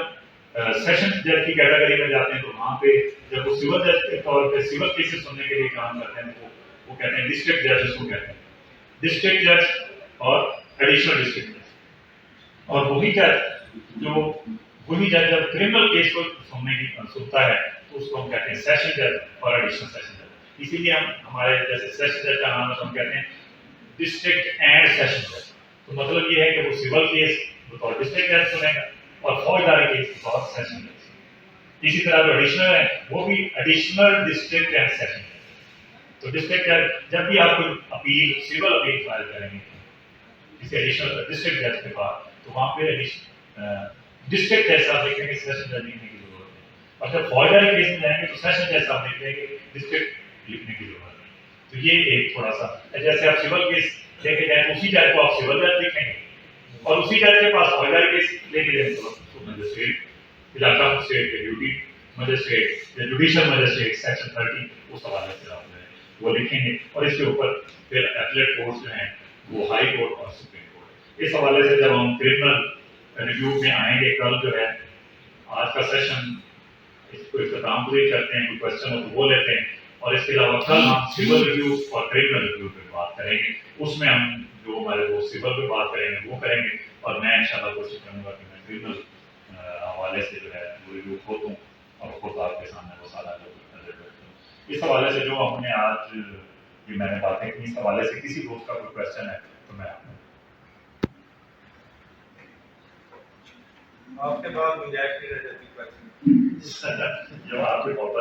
سیشن جج کی کیٹیگری میں جاتے ہیں تو وہاں پہ جب وہ سول جج کے طور پہ سول کیسز سننے کے لیے کام کرتے ہیں وہ کہتے ہیں ڈسٹرکٹ جج, اس کو کہتے ہیں ڈسٹرکٹ جج اور ایڈیشنل ڈسٹرکٹ جج. اور وہی جج جب کرمنل کیس کو سنتا ہے تو اس کو ہم کہتے ہیں سیشن جج اور ایڈیشنل سیشن جج. اسی لیے ہم ہمارے جیسے سیشن جج کا نام ہے تو ہم کہتے ہیں ڈسٹرکٹ اینڈ سیشن جج. تو مطلب یہ ہے کہ وہ سول کیس بطور ڈسٹرکٹ جج سنے گا اور فوجداری کیس بطور سیشن جج. اسی طرح جو ایڈیشنل ہے وہ بھی ایڈیشنل ڈسٹرکٹ اینڈ سیشن جج. تو ڈسٹرکٹ جج جب بھی آپ کو اپیل سول اپیل فائل کریں گے کسی ایڈیشنل ڈسٹرکٹ جج کے پاس, تو وہاں پہ ڈسٹرکٹ جج صاحب لکھیں گے, سیشن جج لکھنے کی ضرورت ہے. اور جب فوجداری کیس میں جائیں گے تو سیشن جج صاحب لکھ لیں گے, ڈسٹرکٹ لکھنے کی ضرورت ہے. تو یہ ایک تھوڑا سا جیسے آپ سول کیس لے کے جائیں اسی جج کو آپ سول جج لکھیں گے, اور اسی جج کے پاس فوجداری کیس لے کے جائیں تو میجسٹریٹ علاقہ اسٹیٹ کے ڈیوٹی مجسٹریٹ یا جوڈیشل مجسٹریٹ سیکشن 30 اس حوالے سے آپ وہ لکھیں گے. اور اس کے اوپر پھر ایپلیٹ کورٹس جو ہیں وہ ہائی کورٹ اور سپریم کورٹ. اس حوالے سے جب ہم کرمنل ریویو میں آئیں گے, کل جو ہے آج کا سیشن اس کو اختتام پوری کرتے ہیں, کوئی کوشچن ہو تو وہ لیتے ہیں, اور اس کے علاوہ کل ہم سول ریویو اور کرمنل ریویو پہ بات کریں گے. اس میں ہم جو ہمارے وہ سول پہ بات کریں گے وہ کریں گے, اور میں انشاءاللہ کوشش کروں گا کہ میں کرمنل حوالے سے جو ہے وہ ریویو کھولوں اور خود آپ کے سامنے وہ سارا نظر رکھوں. اس حوالے سے جو ہم نے آج یہ میں نے باتیں کی, اس حوالے سے کسی دوست کا کوئی کوشچن ہے تو میں آپ کے بعد گنجائش نہیں رہ جاتی کوشچن جو آپ کے بہت